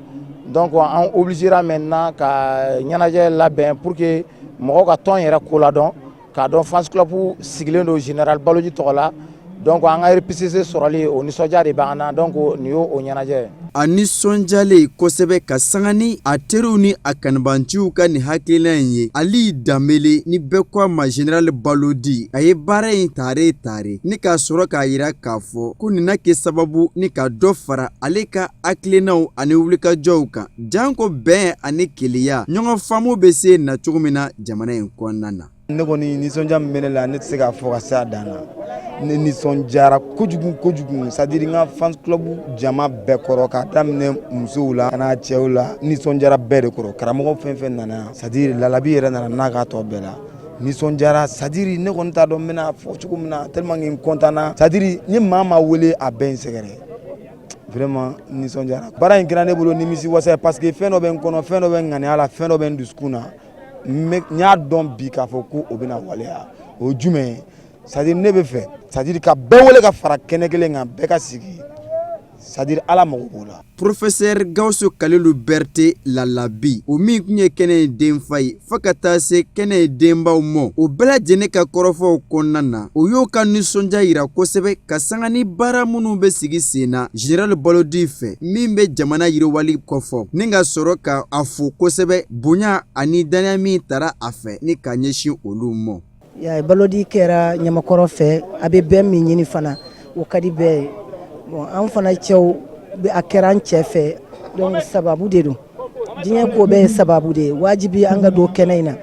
donc on obligera maintenant ka ɲɛnajɛ labɛn pour que mɔgɔw ka tɔn yɛrɛ ko la dɔn k'a dɔn Fans Club sigilen don Général Balodi tɔgɔ la donc an ka RPCC sɔrɔli o nisɔndiya de b'an na donc nin y'o ɲɛnajɛ. A nisɔndiyalen kosɛbɛ ka sanga ni a teriw ni a kanubanciw ka nin hakilina in ye Ali Danbele ni bɛɛ ko a ma Général Balodi a ye baara in tare ni k'a sɔrɔ k'a yira k'a fɔ ko nin na kɛ sababu ni ka dɔ fara ale ka hakilinaw ani wulikajɔw kan janko bɛn ani keleya ɲɔgɔn faamu bɛ se na cogo min na jamana in kɔnɔna na. Ne kɔni nisɔndiya min bɛ ne la ne tɛ se k'a fɔ ka se a dan na ne nisɔndiyara kojugu c'est à dire n ka Fans Club jama bɛɛ kɔrɔ k'a daminɛ musow la ka n'a cɛw la nisɔndiyara bɛɛ de kɔrɔ karamɔgɔ fɛn fɛn nana c'est à dire Lalabi yɛrɛ nana n'a ka tɔ bɛɛ la nisɔndiyara c'est à dire ne kɔni t'a dɔn n bɛna fɔ cogo min na tellement que n kɔntana c'est à dire ni maa ma wele a bɛɛ n sɛgɛrɛ vraiment nisɔndiyara baara in kɛra ne bolo nimisi wasa parce que fɛn dɔ bɛ n kɔnɔ fɛn dɔ bɛ n ŋaniya la fɛn dɔ bɛ n dusukun na n y'a dɔn bi k'a fɔ ko o bɛna waleya o jumɛn ye c'est à dire ne bɛ fɛ c'est à dire ka bɛɛ wele ka fara kɛnɛ kelen kan bɛɛ ka sigi c'est à dire ala mago b'o la. Professeur Gawusu Kalilu Berete Lalabi o min tun ye kɛnɛ in denfa ye fo ka taa se kɛnɛ in denbaw mɔ o bɛɛ lajɛlen ka kɔrɔfɔw kɔnɔna na o y'o ka nisɔndiya yira kosɛbɛ ka sanga ni baara minnu bɛ sigi sen na Général Balodi fɛ min bɛ jamana yiriwali kɔfɔ ni ka sɔrɔ ka a fo kosɛbɛ bonya ani daniya min tara a fɛ ni ka ɲɛsin olu mɔ. Balodi kɛra Ɲamakɔrɔ fɛ a bɛ bɛn min ɲini fana o ka di bɛɛ ye. Bon an fana cɛw a kɛra an cɛ fɛ donc sababu de don diɲɛ ko bɛɛ ye sababu de ye wajibi an ka don kɛnɛ in na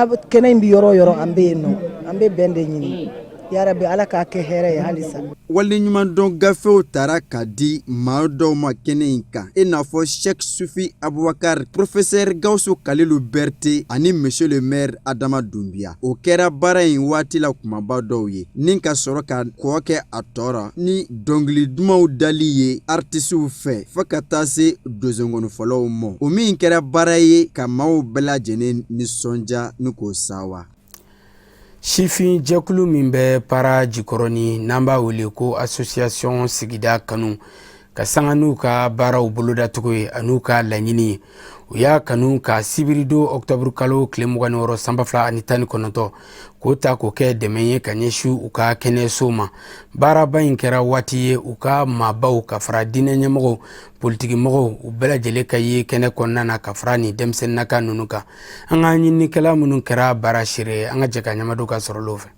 n'a kɛnɛ in bɛ yɔrɔ o yɔrɔ an bɛ yen nɔ an bɛ bɛn de ɲini yarabi ala k'a kɛ hɛrɛ ye halisa. Waleɲumandɔn gafew tara ka di maa dɔw ma kɛnɛ in kan i n'a fɔ Cheikh Sufi Abubakar Professeur Gawusu Kalilu Berete ani Monsieur le maire Adama Dunbiya o kɛra baara in waati la kumaba dɔw ye ni ka sɔrɔ ka kɔ kɛ a tɔɔrɔ ni dɔnkili dumanw dali ye artisiw fɛ fo ka taa se dozengɔnifɔlaw mɔ o min kɛra baara ye ka maaw bɛɛ lajɛlen nisɔndiya ni k'o sawa. Sifin jɛkulu min bɛ para jikɔrɔni n'an b'a wele ko association sigida kanu ka sanga n'u ka baaraw bolodatogo ye an'u ka laɲini ye u y'a kanu ka sibiri don octobre kalo tile 26 sanba 2019 k'o ta k'o kɛ dɛmɛ ye ka ɲɛsin u ka kɛnɛyaso ma. baaraba in kɛra waati ye u ka maabaw ka fara diinɛ ɲɛmɔgɔw politikimɔgɔw u bɛɛ lajɛlen ka ye kɛnɛ kɔnɔna na ka fara ni denmisɛnninnaka ninnu kan. an ka ɲininikɛla minnu kɛra baara seere an ka jɛ ka ɲamadu ka sɔrɔlaw fɛ.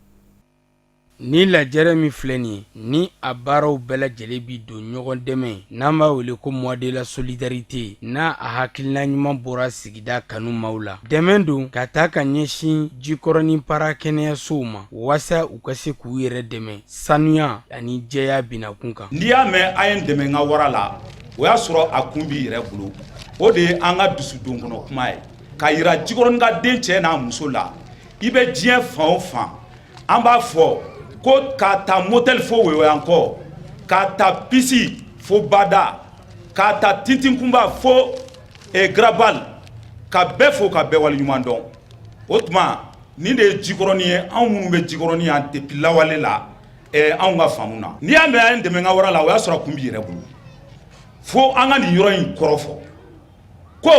ni lajɛrɛ min filɛ nin ye ni a baaraw bɛɛ lajɛlen bi don ɲɔgɔn dɛmɛ n'an b'a wele ko mois de la solidarité n'a a hakilina ɲuman bɔra sigida kanu maaw la. dɛmɛ don ka taa ka ɲɛsin jikɔrɔni para kɛnɛyasow ma walasa u ka se k'u yɛrɛ dɛmɛ sanuya ani jɛya binakun kan. n'i y'a mɛn a ye n dɛmɛ n ka wara la o y'a sɔrɔ a kun b'i yɛrɛ bolo o de ye an ka dusudon kɔnɔ kuma ye ka yira jikɔrɔni ka den cɛ n'a muso la i bɛ diɲɛ fan o fan an b'a fɔ ko k'a ta motel fo Weyoyankɔ k'a ta pisi fo Bada k'a ta Tintinkunba fo Grabal ka bɛɛ fo ka bɛɛ waleɲuman dɔn. o tuma nin de ye jikɔrɔni ye anw minnu bɛ jikɔrɔni yan depuis lawale la anw ka faamu na. n'i y'a mɛn a ye n dɛmɛ n ka wara la o y'a sɔrɔ a kun b'i yɛrɛ bolo fo an ka nin yɔrɔ in kɔrɔ fɔ ko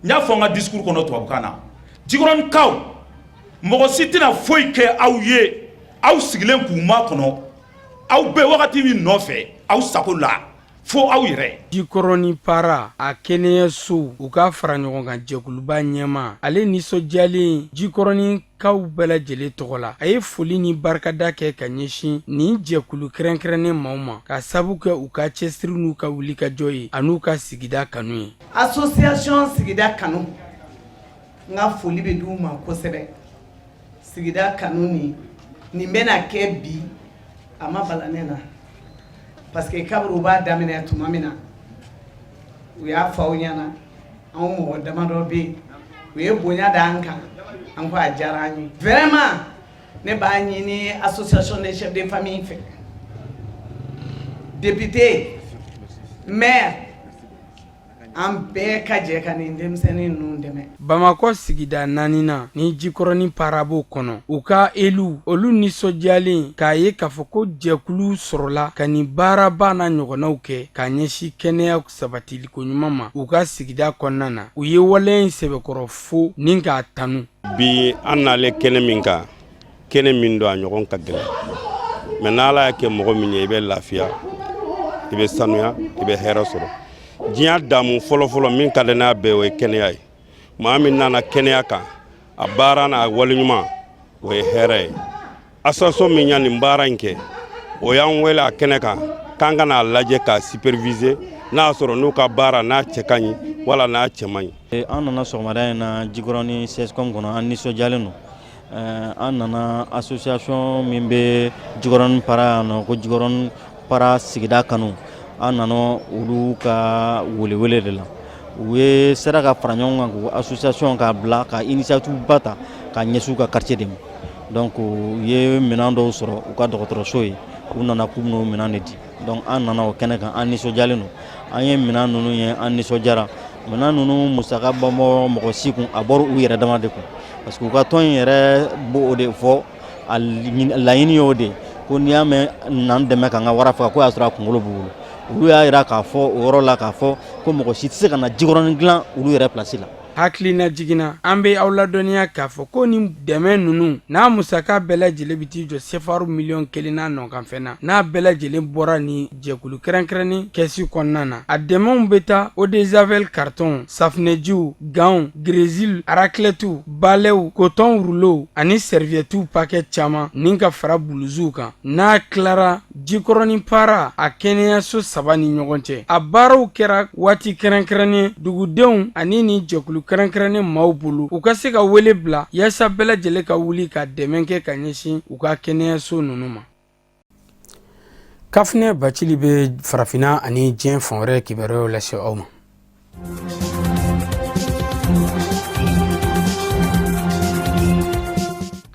n y'a fɔ n ka discours kɔnɔ tubabukan na jikɔrɔnikaw mɔgɔ si tɛna foyi kɛ aw ye aw sigilen k'u ma kɔnɔ aw bɛ wagati min nɔfɛ aw sago la fo aw yɛrɛ. jikɔrɔni para a kɛnɛyaso u ka fara ɲɔgɔn kan jɛkuluba ɲɛma ale nisɔndiyalen jikɔrɔnikaw bɛɛ lajɛlen tɔgɔ la a ye foli ni barikada kɛ ka ɲɛsin nin jɛkulu kɛrɛnkɛrɛnnen maaw ma ka sabu kɛ u ka cɛsiri n'u ka wulikajɔ ye an'u ka sigida kanu ye. association sigida kanu n ka foli bɛ d'u ma kosɛbɛ. sigida kanu nin bɛna kɛ bi a ma bala ne na parce que kabiri u b'a daminɛ tuma min na u y'a fɔ aw ɲɛna anw mɔgɔ damadɔ bɛ yen u ye bonya d'an kan an ko a diyara an ye vraiment ne b'a ɲini association des chefs de famille fɛ député maire an bɛɛ ka jɛ ka nin denmisɛnnin ninnu dɛmɛ. bamakɔ sigida 4nan ni jikɔrɔni parabo kɔnɔ u ka elu olu nisɔndiyalen k'a ye k'a fɔ ko jɛkulu sɔrɔla ka nin baaraba n'a ɲɔgɔnnaw kɛ ka ɲɛsin kɛnɛya sabatiliko ɲuman ma u ka sigida kɔnɔna na u ye waleya in sɛbɛkɔrɔ fo ni k'a tanu. bi an n'ale kɛnɛ min kan kɛnɛ min don a ɲɔgɔn ka gɛlɛn mɛ n'ala y'a kɛ mɔgɔ min ye i bɛ lafiya i bɛ sanuya i bɛ hɛrɛ sɔrɔ. diɲɛ damu fɔlɔfɔlɔ min ka di n'a bɛɛ o ye kɛnɛya ye maa min nana kɛnɛya kan a baara n'a waleɲuman o ye hɛrɛ ye. association min y'a nin baara in kɛ o y'an wele a kɛnɛ kan k'an ka n'a lajɛ k'a superviser n'a sɔrɔ n'u ka baara n'a cɛ ka ɲi wala n'a cɛ man ɲi. an nana sɔgɔmada in na jikɔrɔni CSCOM kɔnɔ an nisɔndiyalen don an nana association min bɛ jikɔrɔni para yan nɔ ko jikɔrɔni para sigida kanu an nana olu ka welewele de la u ye sera ka fara ɲɔgɔn kan k'u association k'a bila ka initiative ba ta ka ɲɛsin u ka quartier de ma donc u ye minɛn dɔw sɔrɔ u ka dɔgɔtɔrɔso ye u nana k'u bɛn'o minɛn de di donc an nana o kɛnɛ kan an nisɔndiyalen don an ye minɛn ninnu ye an nisɔndiyara minɛn ninnu musaka bɔ mɔgɔ si kun a bɔra u yɛrɛ dama de kun parce que u ka tɔn in yɛrɛ b'o de fɔ a laɲini y'o de ko n'i y'a mɛn n'an dɛmɛ k'an ka wara faga ko y'a sɔrɔ a kunkolo b'u bolo olu y'a yira k'a fɔ o yɔrɔ la k'a fɔ ko mɔgɔ si tɛ se ka na jikɔrɔni dilan olu yɛrɛ place la. hakilina jiginna an bɛ aw ladɔnniya k'a fɔ ko ni dɛmɛ ninnu n'a musaka bɛɛ lajɛlen bɛ t'i jɔ sefaru miliyɔn 1 n'a nɔkanfɛn na n'a bɛɛ lajɛlen bɔra ni jɛkulu kɛrɛnkɛrɛnnen kɛsi kɔnɔna na a dɛmɛw bɛ taa eau de javel carton safunɛjiw ganw grésil raclette balɛw coton rouleau ani serviette paquet caman ni ka fara buluzuw kan n'a tilara jikɔrɔni para a kɛnɛyaso 3 ni ɲɔgɔn cɛ a baaraw kɛra waati kɛrɛnkɛrɛnnen dugudenw ani ni jɛkulu kɛrɛnkɛrɛnnen maaw bolo u ka se ka wele bila yaasa bɛɛ lajɛlen ka wuli ka dɛmɛ kɛ ka ɲɛsin u ka kɛnɛyaso ninnu ma. kafinɛ bacili bɛ farafinna ani diɲɛ fan wɛrɛ kibaruyaw lase aw ma.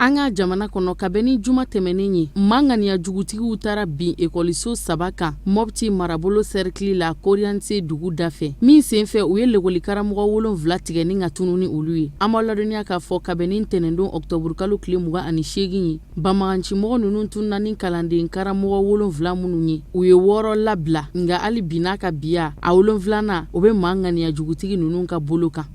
an ka jamana kɔnɔ kabɛni juma tɛmɛnen ye manganiya jugutigiw taara bin ekɔliso 3 kan Mopti marabolo cercle la Korianse dugu dafɛ min senfɛ u ye lekɔli karamɔgɔ 7 tigɛ ni ka tunu ni olu ye an b'a ladɔnniya k'a fɔ kabɛni ntɛnɛndon octobre kalo tile 28 ye bamagancimɔgɔ ninnu tunna ni kalanden karamɔgɔ 7 minnu ye u ye 6 labila nga hali bi n'a ka biya a 7nan o bɛ manganiya jugutigi ninnu ka bolo kan.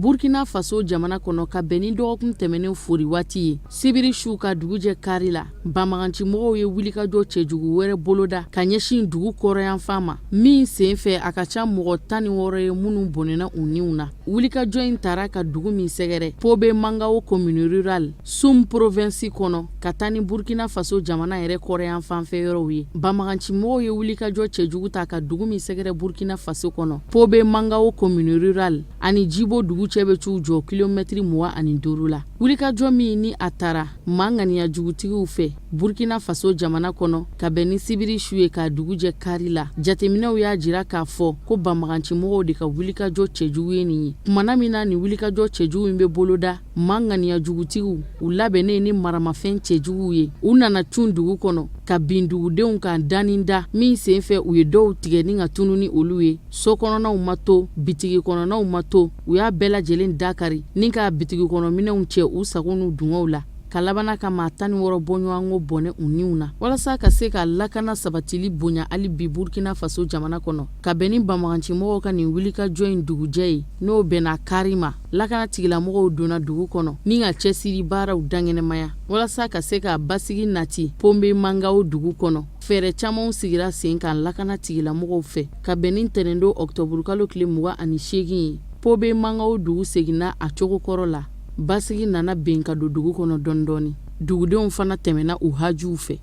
Burkina Faso jamana kɔnɔ ka bɛn ni dɔgɔkun tɛmɛnen fori waati ye sibiri su ka dugujɛ kari la bamagancimɔgɔw ye wulikajɔ cɛjugu wɛrɛ boloda ka ɲɛsin dugu kɔrɔyanfan ma min senfɛ a ka ca mɔgɔ 16 ye minnu bɔnɛna u niw na wulikajɔ in taara ka dugu min sɛgɛrɛ Pobe Mangao commune rurale Soum province kɔnɔ ka taa ni Burkina Faso jamana yɛrɛ kɔrɔyanfan fɛ yɔrɔw ye bamagancimɔgɔw ye wulikajɔ cɛjugu ta ka dugu min sɛgɛrɛ Burkina Faso kɔnɔ Pobe Mangao commune rurale ani Jibo dugu cɛ bɛ t'u jɔ kilomɛtiri 25 la wulikajɔ min ni a taara manganiya jugutigiw fɛ Burkina Faso jamana kɔnɔ ka bɛn ni sibiri su ye ka dugujɛ kari la jateminɛw y'a jira k'a fɔ ko bamagancimɔgɔw de ka wulikajɔ cɛjugu ye nin ye kumana min na ni wulikajɔ cɛjugu in bɛ boloda manganiya jugutigiw u labɛnnen ni maramafɛn cɛjuguw ye u nana cun dugu kɔnɔ ka bin dugudenw kan daninda min senfɛ u ye dɔw tigɛ ni ka tunu ni olu ye so kɔnɔnaw ma to bitigi kɔnɔnaw ma to u y'a bɛɛ lajɛlen dakari ni ka bitigi kɔnɔ minɛnw cɛ u sago n'u dungaw la ka labana ka maa 16 bɔɲɔgɔnko bɔnɛ u niw na walasa ka se ka lakana sabatili bonya hali bi Burkina Faso jamana kɔnɔ ka bɛn ni bamagancimɔgɔw ka nin wulikajɔ in dugujɛ ye n'o bɛnna kari ma lakana tigilamɔgɔw donna dugu kɔnɔ ni ka cɛsiri baaraw dangɛnɛmaya walasa ka se ka basigi nati Pobe Mangao dugu kɔnɔ fɛɛrɛ camanw sigira sen kan lakana tigilamɔgɔw fɛ ka bɛn ni ntɛnɛndon octobre kalo tile 28 ye Pobe Mangao dugu seginna a cogo kɔrɔ la basigi nana ben ka don dugu kɔnɔ dɔndɔni dugudenw fana tɛmɛna u hajuw fɛ.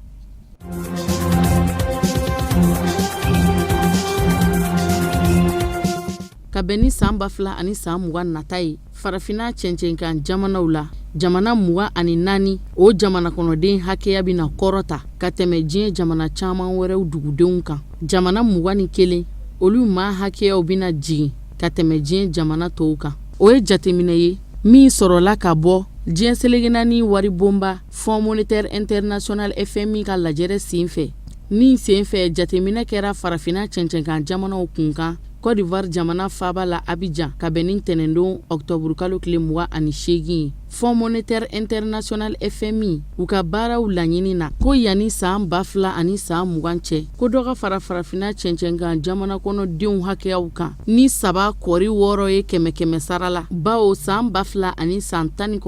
Ka bɛn ni san 2000 ani san 20 nata ye farafina cɛncɛnkan jamanaw la jamana 24 o jamana kɔnɔden hakɛya bɛna kɔrɔta ka tɛmɛ diɲɛ jamana caman wɛrɛw dugudenw kan jamana 21 olu ma hakɛyaw bɛna jigin ka tɛmɛ diɲɛ jamana tɔw kan o ye jateminɛ ye min sɔrɔla ka bɔ diɲɛ selegenani wari bomba Fonds monétaire international FMI ka lajɛrɛ senfɛ nin senfɛ jateminɛ kɛra farafina cɛncɛnkan jamanaw kunkan Côte d'Ivoire jamana faaba la Abidjan ka bɛn ni ntɛnɛndon octobre kalo tile 28 ye Fonds monétaire international FMI u ka baaraw laɲini na ko yani san 2000 ani san 20 cɛ ko dɔ ka fara farafina cɛncɛnkan jamana kɔnɔ denw hakɛyaw kan ni 7 kɔri 6 ye kɛmɛ sara la bawo san 2000 ani san 19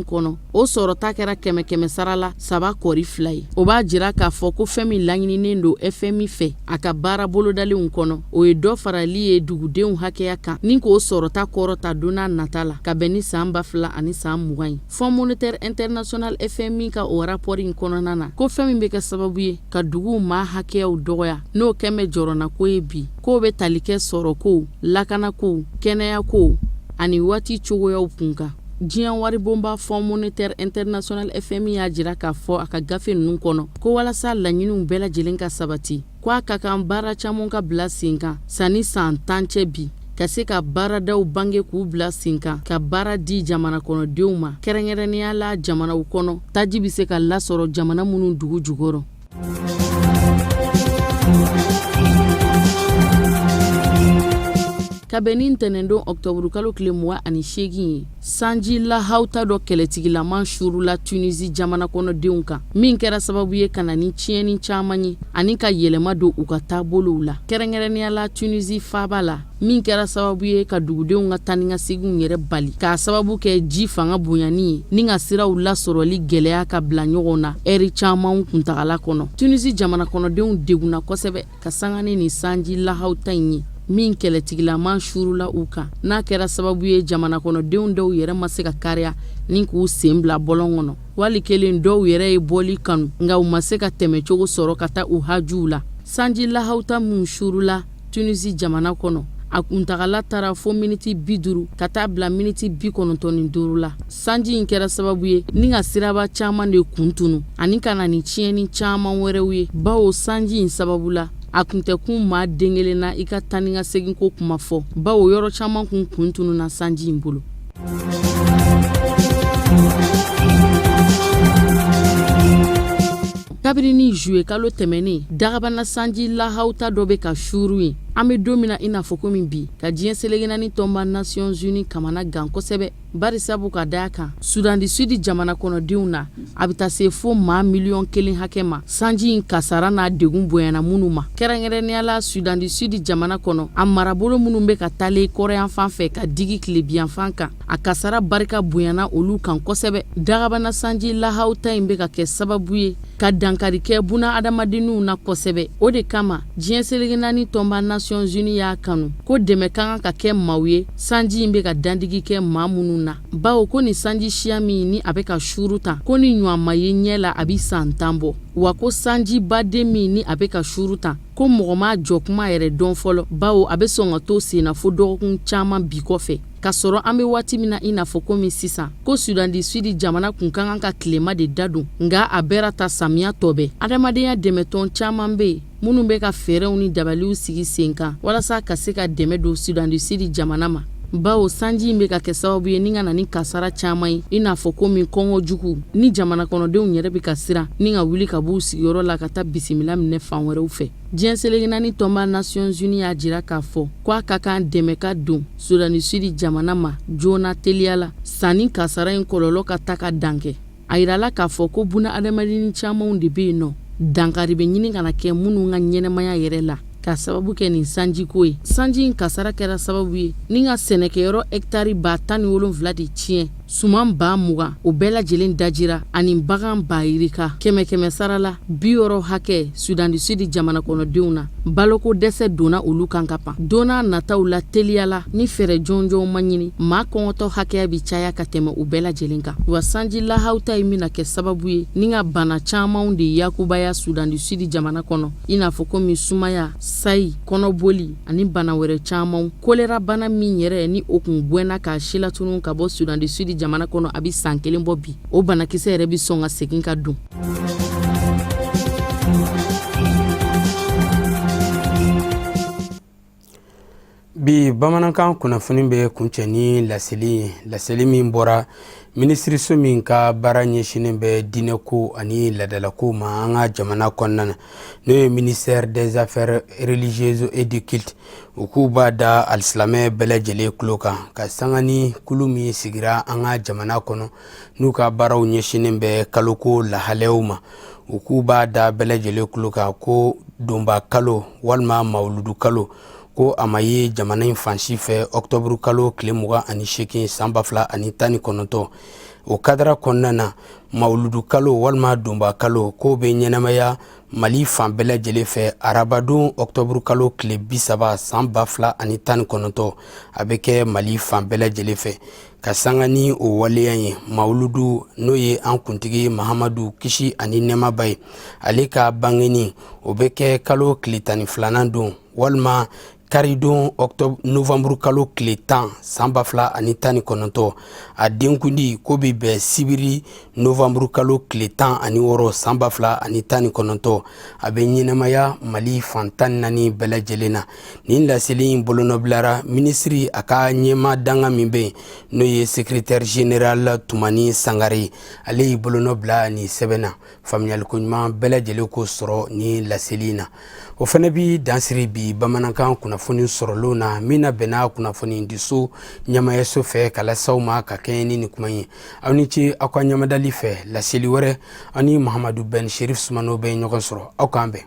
kɔnɔ o sɔrɔta kɛra kɛmɛ sara la 7 kɔri 2 ye o b'a jira k'a fɔ ko fɛn min laɲininen don FMI fɛ a ka baara bolodalenw kɔnɔ o ye dɔ farali ye dugudenw hakɛya kan ni k'o sɔrɔta kɔrɔta donna nata la ka bɛn ni san 2000 ani san 20 ye Fonds monétaire international FMI ka o rapport in kɔnɔna na ko fɛn min bɛ kɛ sababu ye ka duguw maa hakɛyaw dɔgɔya n'o kɛmɛ jɔrɔna ko ye bi k'o bɛ tali kɛ sɔrɔ ko lakana ko kɛnɛya ko ani waati cogoyaw kunkan diɲɛ wari bomba Fonds monétaire international FMI y'a jira k'a fɔ a ka gafe ninnu kɔnɔ ko walasa laɲiniw bɛɛ lajɛlen ka sabati ko a ka kan baara caman ka bila sen kan sanni san 10 cɛ bi ka se ka baaradaw bange k'u bila sen kan ka baara di jamana kɔnɔdenw ma kɛrɛnkɛrɛnnenya la jamanaw kɔnɔ taji bɛ se ka lasɔrɔ jamana minnu dugu jukɔrɔ. Ka bɛn ni ntɛnɛndon octobre kalo tile 28 ye sanji lahawta dɔ kɛlɛtigilaman shurula Tunisie jamana kɔnɔdenw kan min kɛra sababu ye ka na ni tiɲɛni caman ye ani ka yɛlɛma don u ka taabolow la kɛrɛnkɛrɛnnenya la Tunisie faaba la min kɛra sababu ye ka dugudenw ka tani ka seginw yɛrɛ bali k'a sababu kɛ ji fanga bonyani ye ni ka siraw lasɔrɔli gɛlɛya ka bila ɲɔgɔn na ɛri caman kuntagala kɔnɔ Tunisie jamana kɔnɔdenw degunna kosɛbɛ ka sanga ni sanji lahawta in ye min kɛlɛtigilaman shurula u kan n'a kɛra sababu ye jamana kɔnɔdenw dɔw yɛrɛ ma se ka kariya ni k'u sen bila bɔlɔn kɔnɔ wali kelen dɔw yɛrɛ ye bɔli kanu nka u ma se ka tɛmɛ cogo sɔrɔ ka taa u hajuw la sanji lahawta mun shurula Tunisie jamana kɔnɔ a kuntagala taara fo miniti 50 ka taa bila miniti 95 la sanji in kɛra sababu ye ni ka siraba caman de kuntunu ani kana ni tiɲɛni caman wɛrɛw ye bawo sanji in sababu la a kun tɛ kun maa den kelen na i ka taa ni ka segin ko kuma fɔ bawo yɔrɔ caman kun tununa sanji in bolo. Kabiri ni juillet kalo tɛmɛnen dagabana sanji lahawta dɔ bɛ ka shuru ye. An bɛ don min na i n'a fɔ komi bi ka diɲɛ seleke naani tɔnba Nations Unies kamana gan kosɛbɛ bari sabu ka d'a kan Sudan du Sud jamana kɔnɔdenw na a bɛ taa se fo maa miliyɔn 1 hakɛ ma sanji in kasara n'a degun bonyana minnu ma kɛrɛnkɛrɛnnenya Sudan du Sud jamana kɔnɔ a marabolo minnu bɛ ka taalen kɔrɔyan fan fɛ ka digi tilebiyan fan kan a kasara barika bonyana olu kan kosɛbɛ dagabana sanji lahawta in bɛ ka kɛ sababu ye ka dankari kɛ buna adamadenninw na kosɛbɛ o de kama diɲɛ seleke naani tɔnba Nations Unies y'a kanu ko dɛmɛ kan ka kɛ maaw ye sanji in bɛ ka dandigi kɛ maa minnu na bawo ko ni sanji siya min ni a bɛ ka shuru tan ko ni ɲɔgɔn ma ye ɲɛ la a bɛ san 10 bɔ wa ko sanji baden min ni a bɛ ka shuru tan ko mɔgɔ ma jɔ kuma yɛrɛ dɔn fɔlɔ bawo a bɛ sɔn ka to senna fo dɔgɔkun caman bi kɔfɛ ka sɔrɔ an bɛ waati min na i n'a fɔ komi sisan ko Sudan du Sud jamana kun kan ka tilema de dadun nka a bɛra ta samiya tɔ bɛ adamadenya dɛmɛtɔn caman bɛ yen minnu bɛ ka fɛɛrɛw ni dabaliw sigi sen kan walasa ka se ka dɛmɛ don Sudan du Sud jamana ma bawo sanji in bɛ ka kɛ sababu ye ni ka na ni kasara caman ye i n'a fɔ komi kɔngɔ jugu ni jamana kɔnɔdenw yɛrɛ bɛ ka siran ni ka wuli ka b'u sigiyɔrɔ la ka taa bisimila minɛ fan wɛrɛw fɛ diɲɛ seleke naani tɔnba Nations Unies y'a jira k'a fɔ ko a ka kan dɛmɛ ka don Sudan du Sud jamana ma joona teliya la sanni kasara in kɔlɔlɔ ka ta ka dan kɛ a yirala k'a fɔ ko buna adamadennin camanw de bɛ yen nɔ dankari bɛ ɲini kana kɛ minnu ka ɲɛnɛmaya yɛrɛ la ka sababu kɛ nin sanji ko ye sanji in kasara kɛra sababu ye ni ka sɛnɛkɛyɔrɔ hectare 17 de tiɲɛ suman 20 o bɛɛ lajɛlen dajira ani bagan bayirika kɛmɛ sara la 60 hakɛ Sudan du Sud jamana kɔnɔdenw na baloko dɛsɛ donna olu kan ka pan donna nataw la teliya la ni fɛrɛ jɔnjɔnw ma ɲini maa kɔngɔtɔ hakɛya bi caya ka tɛmɛ u bɛɛ lajɛlen kan wa sanji lahawta ye mina kɛ sababu ye ni ka bana camanw de yakubaya Sudan du Sud jamana kɔnɔ i n'a fɔ komi sumaya sayi kɔnɔboli ani bana wɛrɛ camanw kolera bana min yɛrɛ ni o kun bɔna ka silatunu ka bɔ Sudan du Sud jamana kɔnɔ a bi san 1 bɔ bi o banakisɛ yɛrɛ bi sɔn ka segin ka dun bi bamanankan kunnafoni bɛ kuncɛ ni laseli min bɔra minisiriso min ka baara ɲɛsinen bɛ diinɛko ani ladalako ma an ka jamana kɔnɔna na n'o ye ministère des affaires religieuses et du culte u k'u b'a da alisilamɛ bɛɛ lajɛlen tulo kan ka sanga ni kulu min sigira an ka jamana kɔnɔ n'u ka baaraw ɲɛsinen bɛ kaloko lahalɛw ma u k'u b'a da bɛɛ lajɛlen tulo kan ko donba kalo walima mawuludu kalo ko a ma ye jamana in fansi fɛ octobre kalo tile 28 san 2019 o kadara kɔnɔna na mawuludu kalo walima donba kalo ko bɛ ɲɛnamaya Mali fan bɛɛ lajɛlen fɛ arabadon octobre kalo tile 30 san 2019 a bɛ kɛ Mali fan bɛɛ lajɛlen fɛ ka sanga ni o waleya ye mawuludu n'o ye an kuntigi Mahamadu kisi ani nɛɛma ba ye ale ka bangeni o bɛ kɛ kalo tile 12 don walima karidon novembre kalo tile 10 san 2019 a denkundi ko bɛ bɛn sibiri novembre kalo tile 16 san 2019 a bɛ ɲɛnamaya Mali fan 14 bɛɛ lajɛlen na nin laseli in bolonɔbilara minisiri a ka ɲɛma danga min bɛ yen n'o ye secrétaire général Tumani Sangare ale y'i bolonɔbila ni sɛbɛn na faamuyaliko ɲuman bɛɛ lajɛlen ko sɔrɔ ni laseli in na o fana bi dansiri bi bamanankan kunnafoni sɔrɔlo na min na bɛnna kunnafoni di so ɲamayaso fɛ ka lasaw ma ka kɛɲɛ ni nin kuma ye aw ni ce aw ka ɲamadali fɛ laseli wɛrɛ ani Mahamadu Ben Sherif Sumano bɛ ɲɔgɔn sɔrɔ aw k'an bɛn